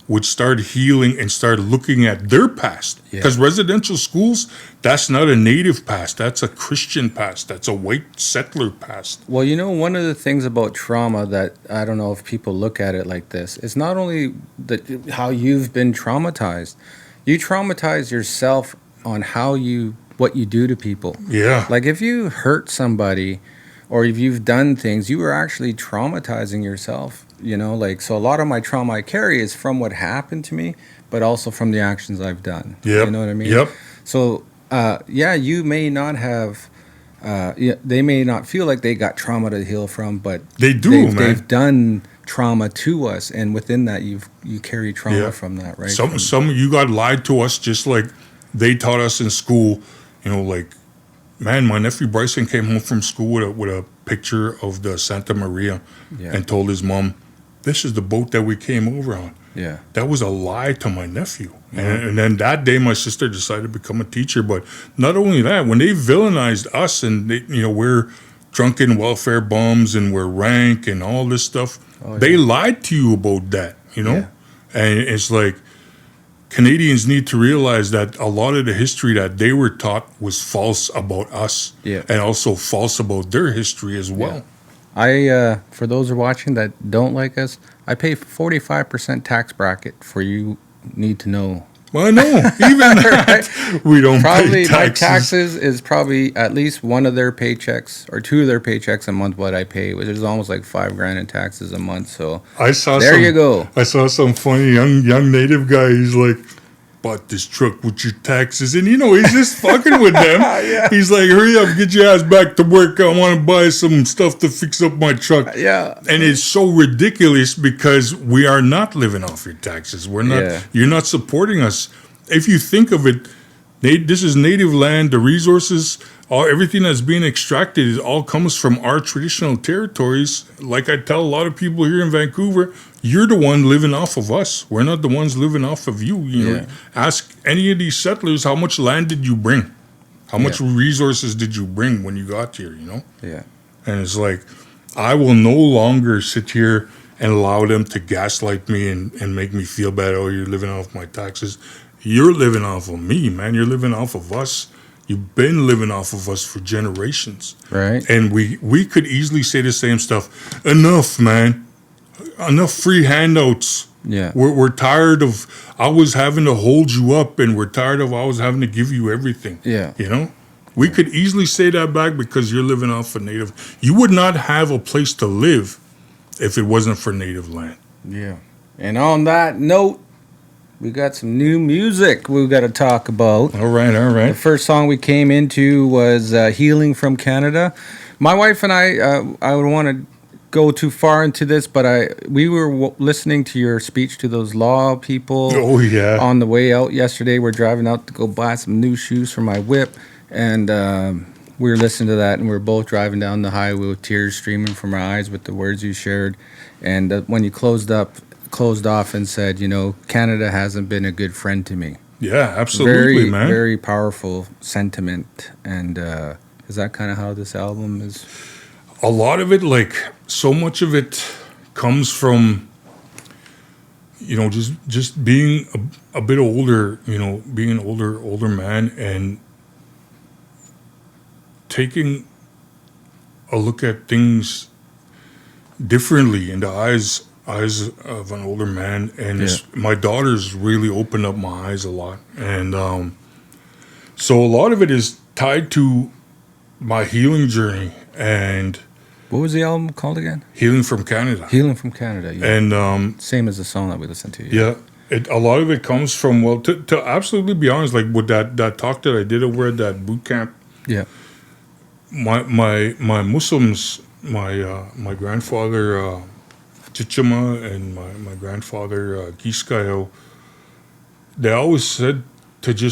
would start healing and start looking at their past. Yeah. Because residential schools, that's not a Native past. That's a Christian past. That's a white settler past. Well, one of the things about trauma that I don't know if people look at it like this, it's not only how you've been traumatized. You traumatize yourself on what you do to people. Yeah. Like, if you hurt somebody or if you've done things, you are actually traumatizing yourself. So a lot of my trauma I carry is from what happened to me, but also from the actions I've done. Yep. You know what I mean? Yep. So, you may not have, they may not feel like they got trauma to heal from, but They do, man. They've done trauma to us, and within that, you carry trauma Yeah. from that, right? Some you got lied to us, just like they taught us in school. Like, man, my nephew Bryson came home from school with a picture of the Santa Maria, Yeah. and told his mom, "This is the boat that we came over on." Yeah. That was a lie to my nephew. And then that day, my sister decided to become a teacher. But not only that, when they villainized us and we're drunken welfare bums and we're rank and all this stuff, they lied to you about that, Yeah. And it's like, Canadians need to realize that a lot of the history that they were taught was false about us, Yeah. and also false about their history as well. For those who are watching that don't like us, I pay 45% tax bracket for you need to know Well, I know. Even that, we don't Probably pay my taxes. taxes is probably at least one of their paychecks or two of their paychecks a month what I pay, which is almost like $5,000 in taxes a month. So I saw there some, you go. I saw some funny young native guy. He's like, bought this truck with your taxes, and he's just fucking with them. He's like, hurry up, get your ass back to work. I want to buy some stuff to fix up my truck. Yeah. And it's so ridiculous because we are not living off your taxes. We're not. Yeah. You're not supporting us. If you think of it, this is native land. The resources, everything that's being extracted, it all comes from our traditional territories. Like I tell a lot of people here in Vancouver, you're the one living off of us. We're not the ones living off of you. Ask any of these settlers, how much land did you bring? How much resources did you bring when you got here? Yeah. And it's like, I will no longer sit here and allow them to gaslight me and make me feel bad. Oh, you're living off my taxes. You're living off of me, man. You're living off of us. You've been living off of us for generations. Right. And we could easily say the same stuff. Enough, man. Enough free handouts. Yeah. We're tired of always having to hold you up, and we're tired of always having to give you everything. Yeah. We could easily say that back because you're living off of native. You would not have a place to live if it wasn't for native land. Yeah. And on that note, we got some new music we got to talk about. All right. The first song we came into was Healing from Canada. My wife and I would want to go too far into this, but we were listening to your speech to those law people. Oh, yeah. On the way out yesterday. We're driving out to go buy some new shoes for my whip, and we were listening to that, and we were both driving down the highway with tears streaming from our eyes with the words you shared. And when you closed off and said, Canada hasn't been a good friend to me. Yeah, absolutely, man. Very powerful sentiment. And is that kind of how this album is? A lot of it, like so much of it, comes from just being a bit older. Being an older man and taking a look at things differently in the eyes of an older man. And my daughter's really opened up my eyes a lot. And so a lot of it is tied to my healing journey. And what was the album called again? Healing from Canada. Healing from Canada. Yeah. And same as the song that we listened to. Yeah. A lot of it comes from, to absolutely be honest, like with that talk that I did over at that boot camp. Yeah. My Muslims, my grandfather Chichima and my grandfather Kiskayo, they always said to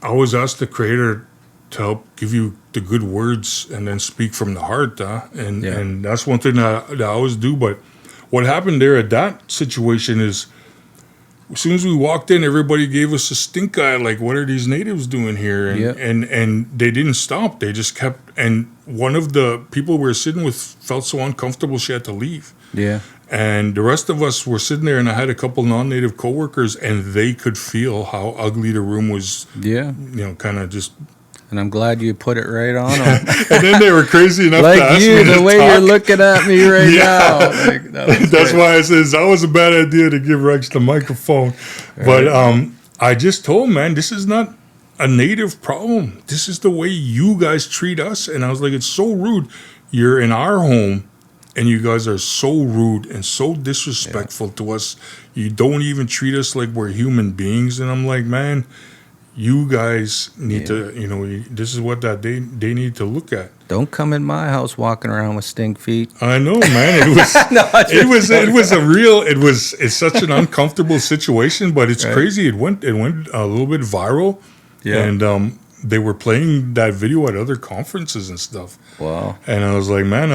I always asked the Creator to help give you the good words and then speak from the heart, and that's one thing that I always do. But what happened there at that situation is, as soon as we walked in, everybody gave us a stink eye, like, what are these natives doing here? And they didn't stop. They just kept, and one of the people we were sitting with felt so uncomfortable she had to leave. Yeah. And the rest of us were sitting there, and I had a couple non-native coworkers, and they could feel how ugly the room was. Yeah. Kind of just. And I'm glad you put it right on. And then they were crazy enough like to ask you, me the to way talk. you're looking at me right now. Like, That's why I says that was a bad idea to give Rex the microphone. Right. But I just told him, man, this is not a native problem. This is the way you guys treat us. And I was like, it's so rude. You're in our home, and you guys are so rude and so disrespectful to us. You don't even treat us like we're human beings. And I'm like, man, you guys need to, this is what that they need to look at. Don't come in my house walking around with stink feet. I know, man. It's such an uncomfortable situation, but it's crazy. It went a little bit viral. Yeah. And they were playing that video at other conferences and stuff. Wow. And I was like, man,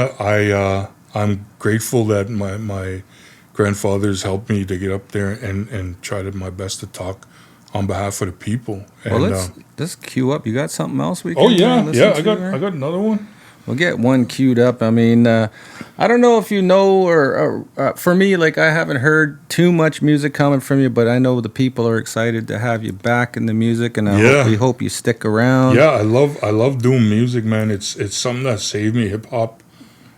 I'm grateful that my grandfathers helped me to get up there and try my best to talk on behalf of the people. And, well, let's queue up. You got something else we can I got another one. We'll get one queued up. I mean, I don't know if you know, or for me, like, I haven't heard too much music coming from you, but I know the people are excited to have you back in the music, and we hope you stick around. Yeah, I love doing music, man. It's something that saved me. Hip hop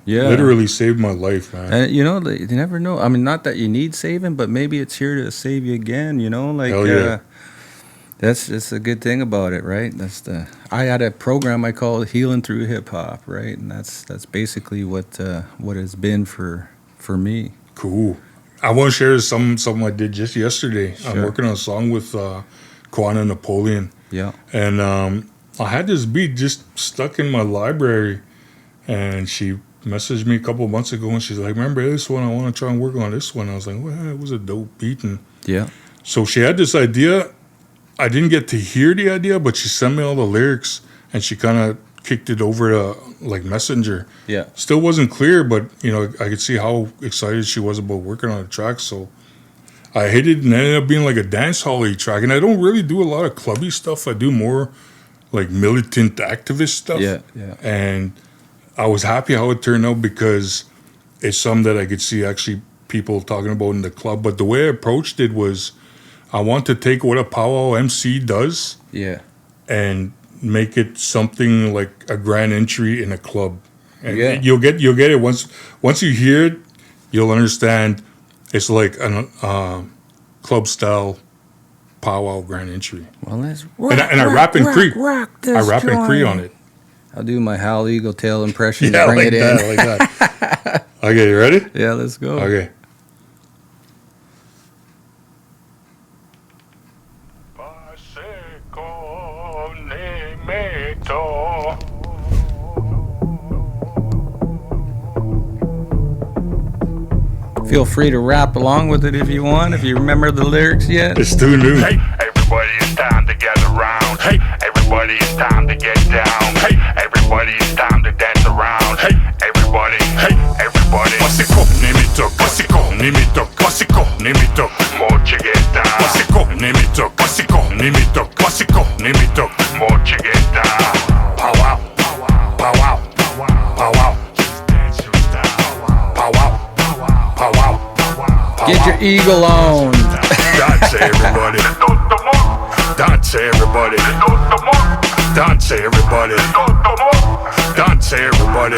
Yeah. Literally saved my life, man. And you know, you never know. I mean, not that you need saving, but maybe it's here to save you again. You know, like Hell yeah. that's a good thing about it, right? I had a program I called Healing Through Hip Hop, right? And that's basically what it's been for me. Cool. I want to share something I did just yesterday. I'm Sure. working on a song with Kwana Napoleon. Yeah. And I had this beat just stuck in my library, and she messaged me a couple of months ago, and she's like, remember this one? I want to try and work on this one. I was like, well, it was a dope beat. And Yeah. so she had this idea. I didn't get to hear the idea, but she sent me all the lyrics, and she kind of kicked it over to like Messenger. Yeah. Still wasn't clear, but you know, I could see how excited she was about working on the track. So I hit it, and it ended up being like a dance hall-y track. And I don't really do a lot of clubby stuff. I do more like militant activist stuff. Yeah. Yeah. And I was happy how it turned out because it's something that I could see actually people talking about in the club. But the way I approached it was, I want to take what a powwow MC does Yeah. and make it something like a grand entry in a club. And Yeah. you'll get it once you hear it, you'll understand it's like a club style powwow grand entry. Well, let's And I rap in Cree. I rap in Cree on it. I'll do my Hal Eagle Tail impression Yeah, to bring like it in. that, like that. Okay, you ready? Yeah, let's go. Okay. Feel free to rap along with it if you want, if you remember the lyrics yet. It's too new. Hey, everybody, it's time to gather round. Hey, everybody, it's time to get down. Hey, everybody, it's time to dance around. Hey, everybody, Wasiko, Nimito, Wasiko, Nimito, Wasiko, Nimito, moche get down. Wasiko, Nimito, Wasiko, Nimito, Wasiko, Nimito, moche get down. Pow wow, pow wow, pow wow. Pow wow, pow wow. Get your eagle on. Dance everybody. Dance everybody. Dance everybody. Dance everybody.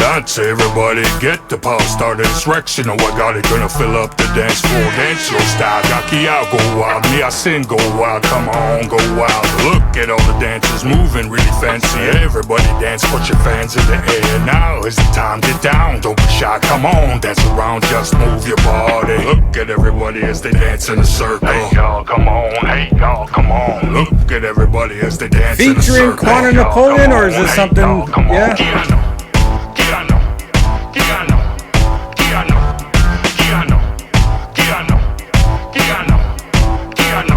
Dance everybody. Get the power started. It's Rex, you know I got it. Gonna fill up the dance floor. Dance your style. Gaki out, go wild. Me, I sing, go wild. Come on, go wild. Look at all the dancers moving really fancy. Everybody dance, put your fans in the air. Now is the time, get down. Don't be shy, come on. Dance around, just move your body. Look at everybody as they dance in a circle. Hey y'all, come on. Hey y'all, come on. Look at everybody as they dance in a Featuring circle. Quanah Hey, y'all, Napoleon, come or is on. this Hey, something- y'all, come on. yeah? Giano, Giano, Giano, Giano, Giano, Giano, Giano, Giano.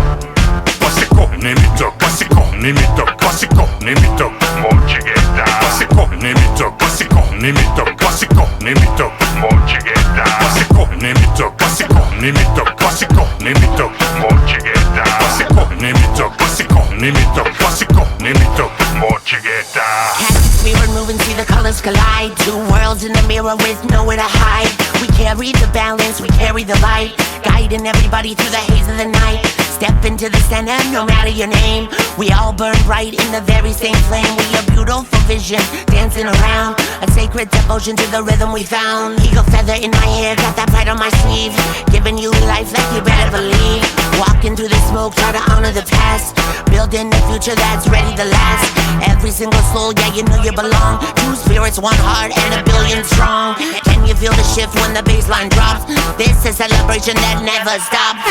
Wasiko, Nimito, Wasiko, Nimito, Wasiko, Nimito, moche get down. Wasiko, Nimito, Wasiko, Nimito, Wasiko, Nimito, moche get down. Wasiko, Nimito, Wasiko, Nimito, Wasiko, Nimito, moche get down. Wasiko, Nimito, Wasiko, Nimito, Wasiko, Nimito, moche get down. Cast mirror move and see the colors collide. Two worlds in the mirror with nowhere to hide. We carry the balance, we carry the light, guiding everybody through the haze of the night. Step into the center, no matter your name. We all burn bright in the very same flame. We a beautiful vision, dancing around. A sacred devotion to the rhythm we found. Eagle feather in my hair, got that pride on my sleeve. Giving you life like you better believe. Walking through the smoke, try to honor the past. Building the future that's ready to last. Every single soul, yeah, you know you belong. Two spirits, one heart, and a billion strong. Can you feel the shift when the baseline drops? This is a celebration that never stops.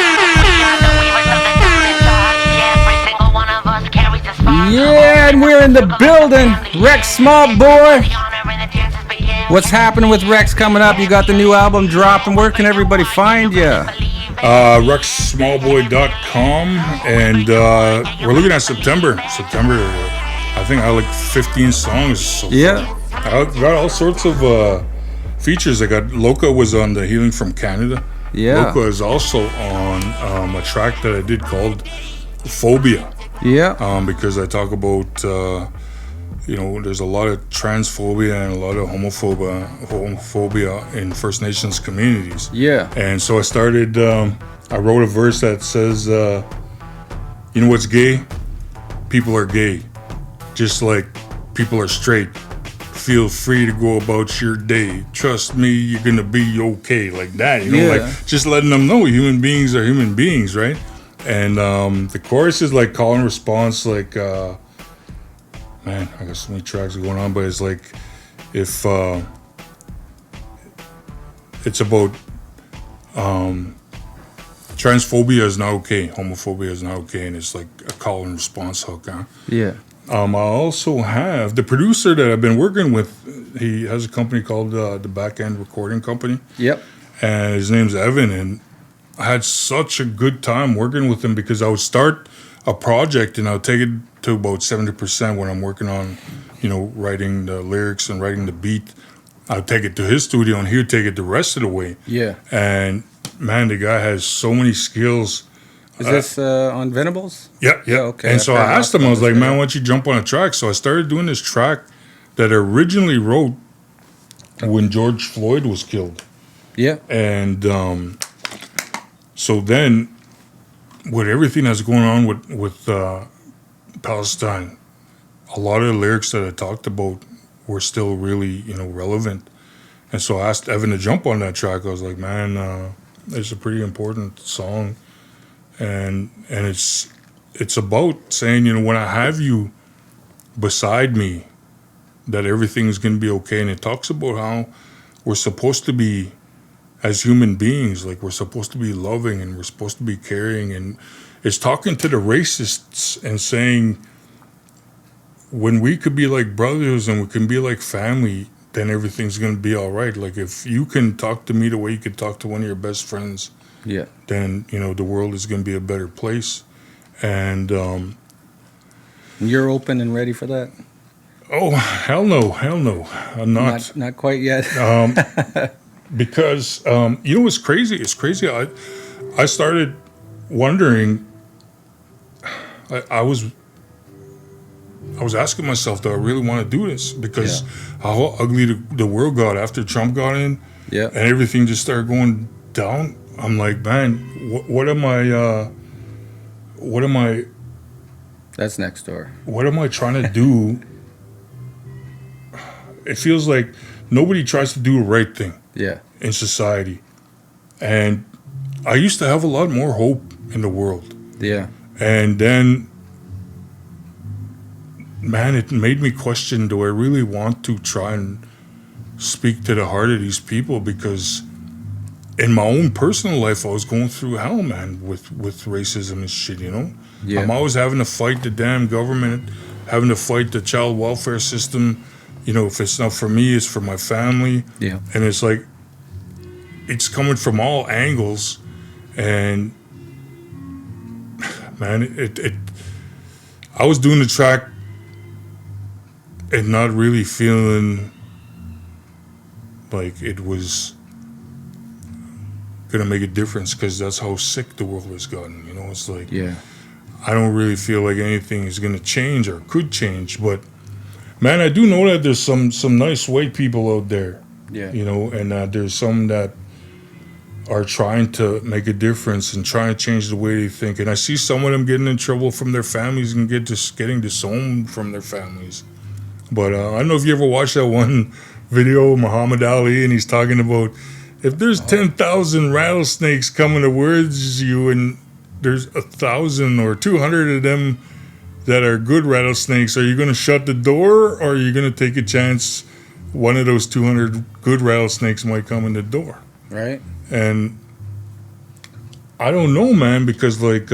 Every single one of us carries a spark. Yeah, and we're in the building. Rex Smallboy. What's happening with Rex coming up? You got the new album dropping. Where can everybody find you? RexSmallboy.com, and we're looking at September. I think I like 15 songs. So Yeah. I got all sorts of features. I got Loca was on the Healing from Canada. Yeah. Loca is also on a track that I did called Phobia, Yeah. because I talk about there's a lot of transphobia and a lot of homophobia in First Nations communities. Yeah. And so I started, I wrote a verse that says, you know what's gay? People are gay. Just like people are straight. feel free to go about your day. Trust me, you're gonna be okay. Like that, you know, Yeah. like just letting them know human beings are human beings, right? And the chorus is like call and response, like man, I got so many tracks going on, but it's like if it's about transphobia is not okay, homophobia is not okay, and it's like a call and response hook, huh? Yeah. I also have the producer that I've been working with. He has a company called the Back End Recording Company, Yep. and his name's Evan. And I had such a good time working with him because I would start a project and I would take it to about 70% when I'm working on, you know, writing the lyrics and writing the beat. I would take it to his studio and he would take it the rest of the way. Yeah. And man, the guy has so many skills. Is this on Venables? Yeah. Okay, And so I've I heard asked him, I was about like, this, man, yeah. why don't you jump on a track? So I started doing this track that I originally wrote when George Floyd was killed. Yeah. And so then with everything that's going on with Palestine, a lot of the lyrics that I talked about were still really, you know, relevant. And so I asked Evan to jump on that track. I was like, man, it's a pretty important song. And it's about saying, you know, when I have you beside me, that everything's going to be okay. And it talks about how we're supposed to be, as human beings, like we're supposed to be loving and we're supposed to be caring. And it's talking to the racists and saying, when we could be like brothers and we can be like family, then everything's going to be all right. Like if you can talk to me the way you could talk to one of your best friends, Yeah. then, you know, the world is going to be a better place. And You're open and ready for that? oh, hell no. I'm not. Not quite yet. Because, you know what's crazy? It's crazy. I started wondering, I was asking myself, do I really want to do this? Because how ugly the world got after Trump got in Yeah. and everything just started going down. I'm like, man, what am I That's next door. what am I trying to do? It feels like nobody tries to do the right thing Yeah. in society. And I used to have a lot more hope in the world. Yeah. And then, man, it made me question, do I really want to try and speak to the heart of these people? Because in my own personal life, I was going through hell, man, with racism and shit, you know? Yeah. I'm always having to fight the damn government, having to fight the child welfare system. You know, if it's not for me, it's for my family. Yeah. And it's like, it's coming from all angles. And, man, I was doing the track and not really feeling like it was gonna make a difference, because that's how sick the world has gotten. You know, it's like, Yeah. I don't really feel like anything is gonna change or could change. But man, I do know that there's some nice white people out there, Yeah. you know, and there's some that are trying to make a difference and trying to change the way they think. And I see some of them getting in trouble from their families and getting disowned from their families. But I don't know if you ever watched that one video of Muhammad Ali, and he's talking about, if there's 10,000 rattlesnakes coming towards you and there's 1,000 or 200 of them that are good rattlesnakes, are you going to shut the door, or are you going to take a chance one of those 200 good rattlesnakes might come in the door? Right? And I don't know, man, because like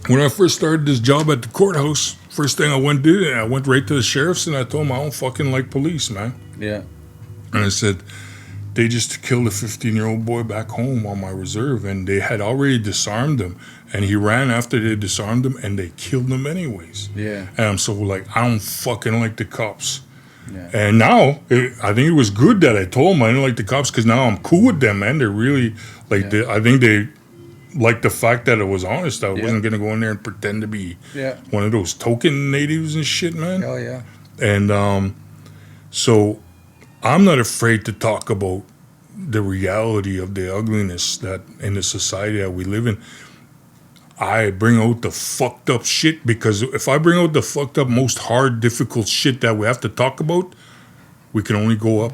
when I first started this job at the courthouse, first thing I went right to the sheriffs and I told them I don't fucking like police, man. Yeah. And I said, they just killed a 15-year-old boy back home on my reserve, and they had already disarmed him, and he ran after they disarmed him, and they killed him anyways. Yeah. And I'm so like, I don't fucking like the cops. Yeah. And now, I think it was good that I told them I didn't like the cops, because now I'm cool with them, man. They're really, like, I think they like the fact that it was honest. I wasn't going to go in there and pretend to be one of those token natives and shit, man. Oh, yeah. And so I'm not afraid to talk about the reality of the ugliness that in the society that we live in. I bring out the fucked up shit, because if I bring out the fucked up, most hard, difficult shit that we have to talk about, we can only go up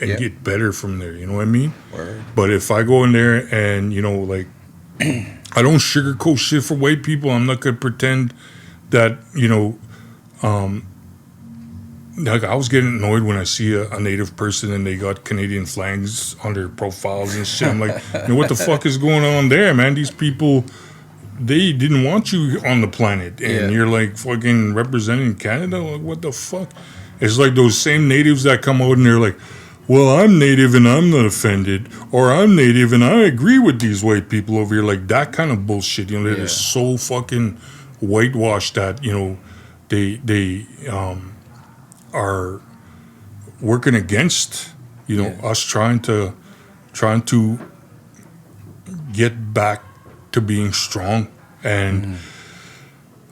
and get better from there. You know what I mean? Word. But if I go in there and, you know, like, I don't sugarcoat shit for white people. I'm not going to pretend that, you know, like I was getting annoyed when I see a native person and they got Canadian flags on their profiles and shit. I'm like, you know, what the fuck is going on there, man? These people, they didn't want you on the planet, and you're like fucking representing Canada. Like, what the fuck? It's like those same natives that come out and they're like, well, I'm native and I'm not offended, or I'm native and I agree with these white people over here. Like that kind of bullshit. You know, they're so fucking whitewashed that, you know, they are working against, you know, us trying to get back to being strong. And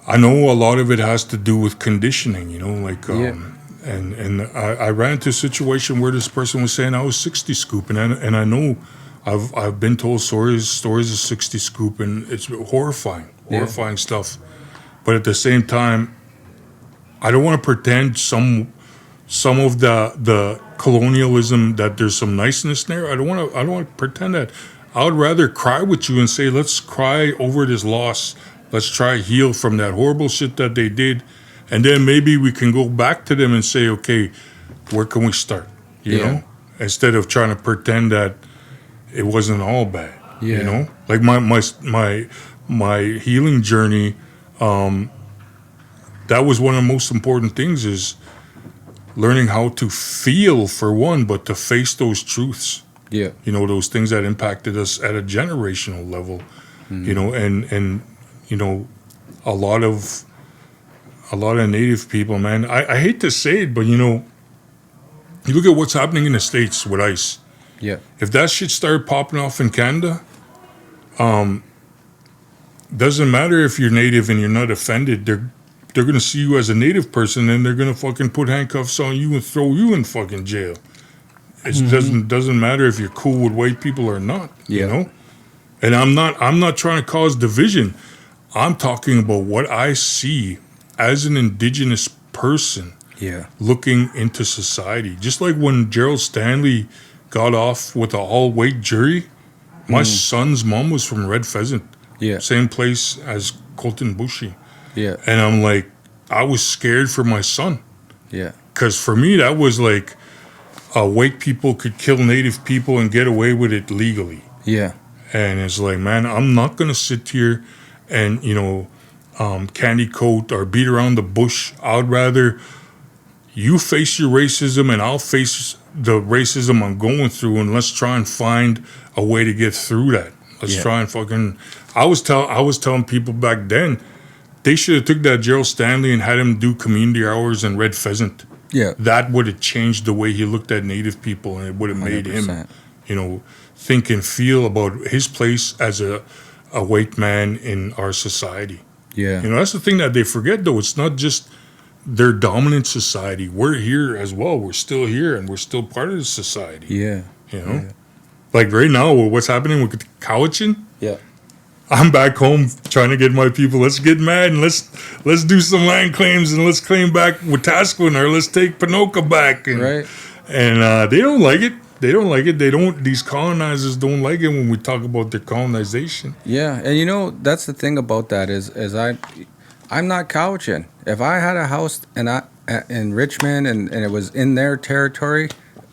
I know a lot of it has to do with conditioning, you know, like and I ran into a situation where this person was saying I was 60 scoop, and I know I've been told stories of 60 scoop, and it's horrifying stuff. But at the same time, I don't want to pretend some of the colonialism that there's some niceness there. I don't want to pretend that. I would rather cry with you and say, let's cry over this loss. Let's try heal from that horrible shit that they did, and then maybe we can go back to them and say, okay, where can we start? You know, instead of trying to pretend that it wasn't all bad. You know, like my healing journey. That was one of the most important things, is learning how to feel, for one, but to face those truths. Yeah. You know, those things that impacted us at a generational level. You know, and you know, a lot of Native people, man. I hate to say it, but you know, you look at what's happening in the States with ICE. Yeah. If that shit started popping off in Canada, doesn't matter if you're Native and you're not offended. They're gonna see you as a Native person, and they're gonna fucking put handcuffs on you and throw you in fucking jail. It doesn't matter if you're cool with white people or not. You know, and I'm not trying to cause division. I'm talking about what I see as an Indigenous person. Looking into society, just like when Gerald Stanley got off with an all-white jury. My son's mom was from Red Pheasant. Same place as Colton Bushy. And I'm like, I was scared for my son. Because for me, that was like, white people could kill Native people and get away with it legally. And it's like, man, I'm not going to sit here and, you know, candy coat or beat around the bush. I would rather you face your racism and I'll face the racism I'm going through, and let's try and find a way to get through that. Let's try and fucking... I was telling people back then, they should have took that Gerald Stanley and had him do community hours in Red Pheasant. That would have changed the way he looked at Native people, and it would have made 100%. Him, you know, think and feel about his place as a white man in our society. You know, that's the thing that they forget, though. It's not just their dominant society. We're here as well. We're still here, and we're still part of the society. You know? Like right now, what's happening with Cowichan? I'm back home trying to get my people, let's get mad and let's do some land claims, and let's claim back Wetaskiwin, or let's take Ponoka back. And, and they don't like it. These colonizers don't like it when we talk about their colonization. And you know, that's the thing about that is I'm not Cowichan. If I had a house in Richmond and it was in their territory,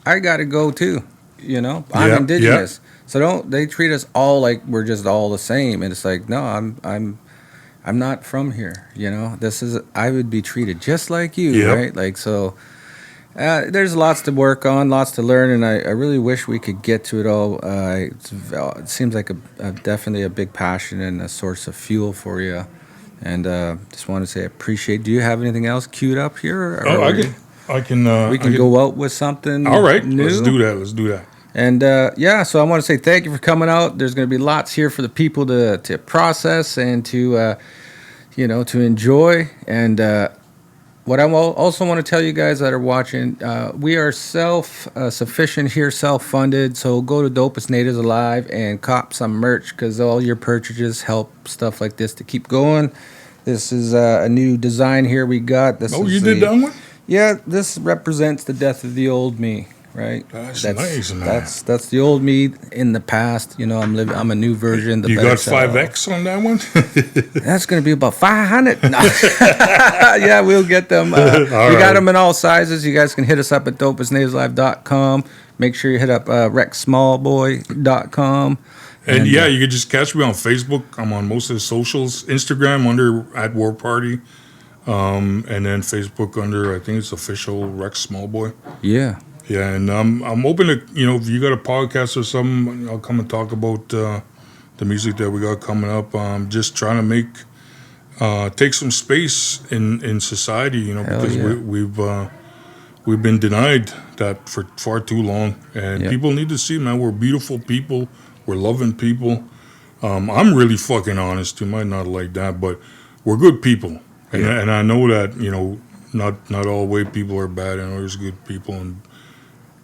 I got to go too. You know, I'm Indigenous. So they treat us all like we're just all the same, and it's like, no, I'm not from here. You know, I would be treated just like you, right? Like, so there's lots to work on, lots to learn, and I really wish we could get to it all. It seems like definitely a big passion and a source of fuel for you, and just want to say I appreciate. Do you have anything else queued up here? I can. We can go out with something. All right, new. Let's do that. And so I want to say thank you for coming out. There's going to be lots here for the people to process and to enjoy. And what I also want to tell you guys that are watching, we are self-sufficient here, self-funded. So go to Dopest Natives Alive and cop some merch because all your purchases help stuff like this to keep going. This is a new design here we got. This Oh, is you did that one? Yeah, this represents the death of the old me, right? That's nice, man. That's the old me in the past. You know, I'm a new version. The You better got self. 5X on that one? That's going to be about 500. No. Yeah, we'll get them. We got them in all sizes. You guys can hit us up at dopestnativesalive.com. Make sure you hit up rexsmallboy.com. And yeah, you can just catch me on Facebook. I'm on most of the socials. Instagram under @War Party. And then Facebook under, I think it's official Rex Smallboy. Yeah. Yeah, and I'm open to, if you got a podcast or something, I'll come and talk about the music that we got coming up. Just trying to take some space in society, because we've been denied that for far too long. And people need to see, man, we're beautiful people. We're loving people. I'm really fucking honest. You might not like that, but we're good people. And I know that, not all white people are bad. I know there's good people and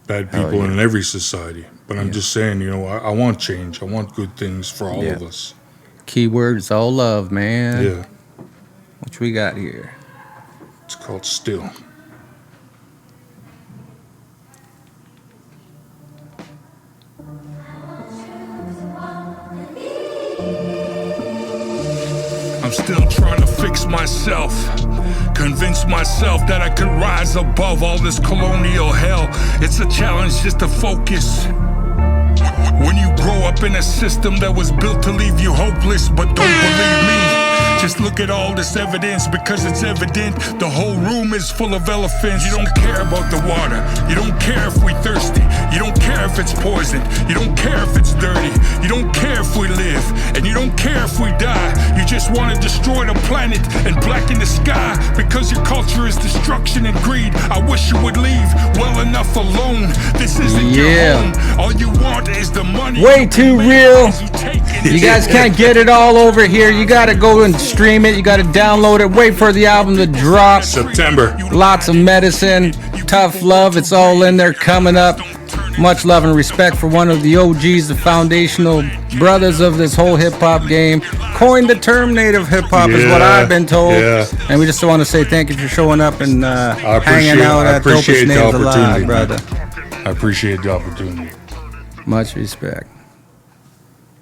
bad people in every society. But I'm just saying, I want change. I want good things for all of us. Keyword is all love, man. Yeah. What we got here? It's called Still. I'm still trying to fix myself, convince myself that I could rise above all this colonial hell. It's a challenge just to focus. When you grow up in a system that was built to leave you hopeless, but don't believe me. Just look at all this evidence because it's evident the whole room is full of elephants. You don't care about the water. You don't care if we're thirsty. You don't care if it's poisoned. You don't care if it's dirty. You don't care if we live. And you don't care if we die. You just want to destroy the planet and blacken the sky because your culture is destruction and greed. I wish you would leave well enough alone. This isn't your home. All you want is the money. Way too real. You guys can't get it all over here. You got to go and stream it. You got to download it. Wait for the album to drop. September. Lots of medicine. Tough love. It's all in there coming up. Much love and respect for one of the OGs, the foundational brothers of this whole hip-hop game. Coined the term native hip-hop is what I've been told. Yeah. And we just want to say thank you for showing up and hanging out at Dopest Natives Alive, brother. I appreciate the opportunity. Much respect.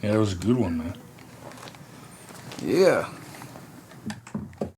Yeah, that was a good one, man. Yeah.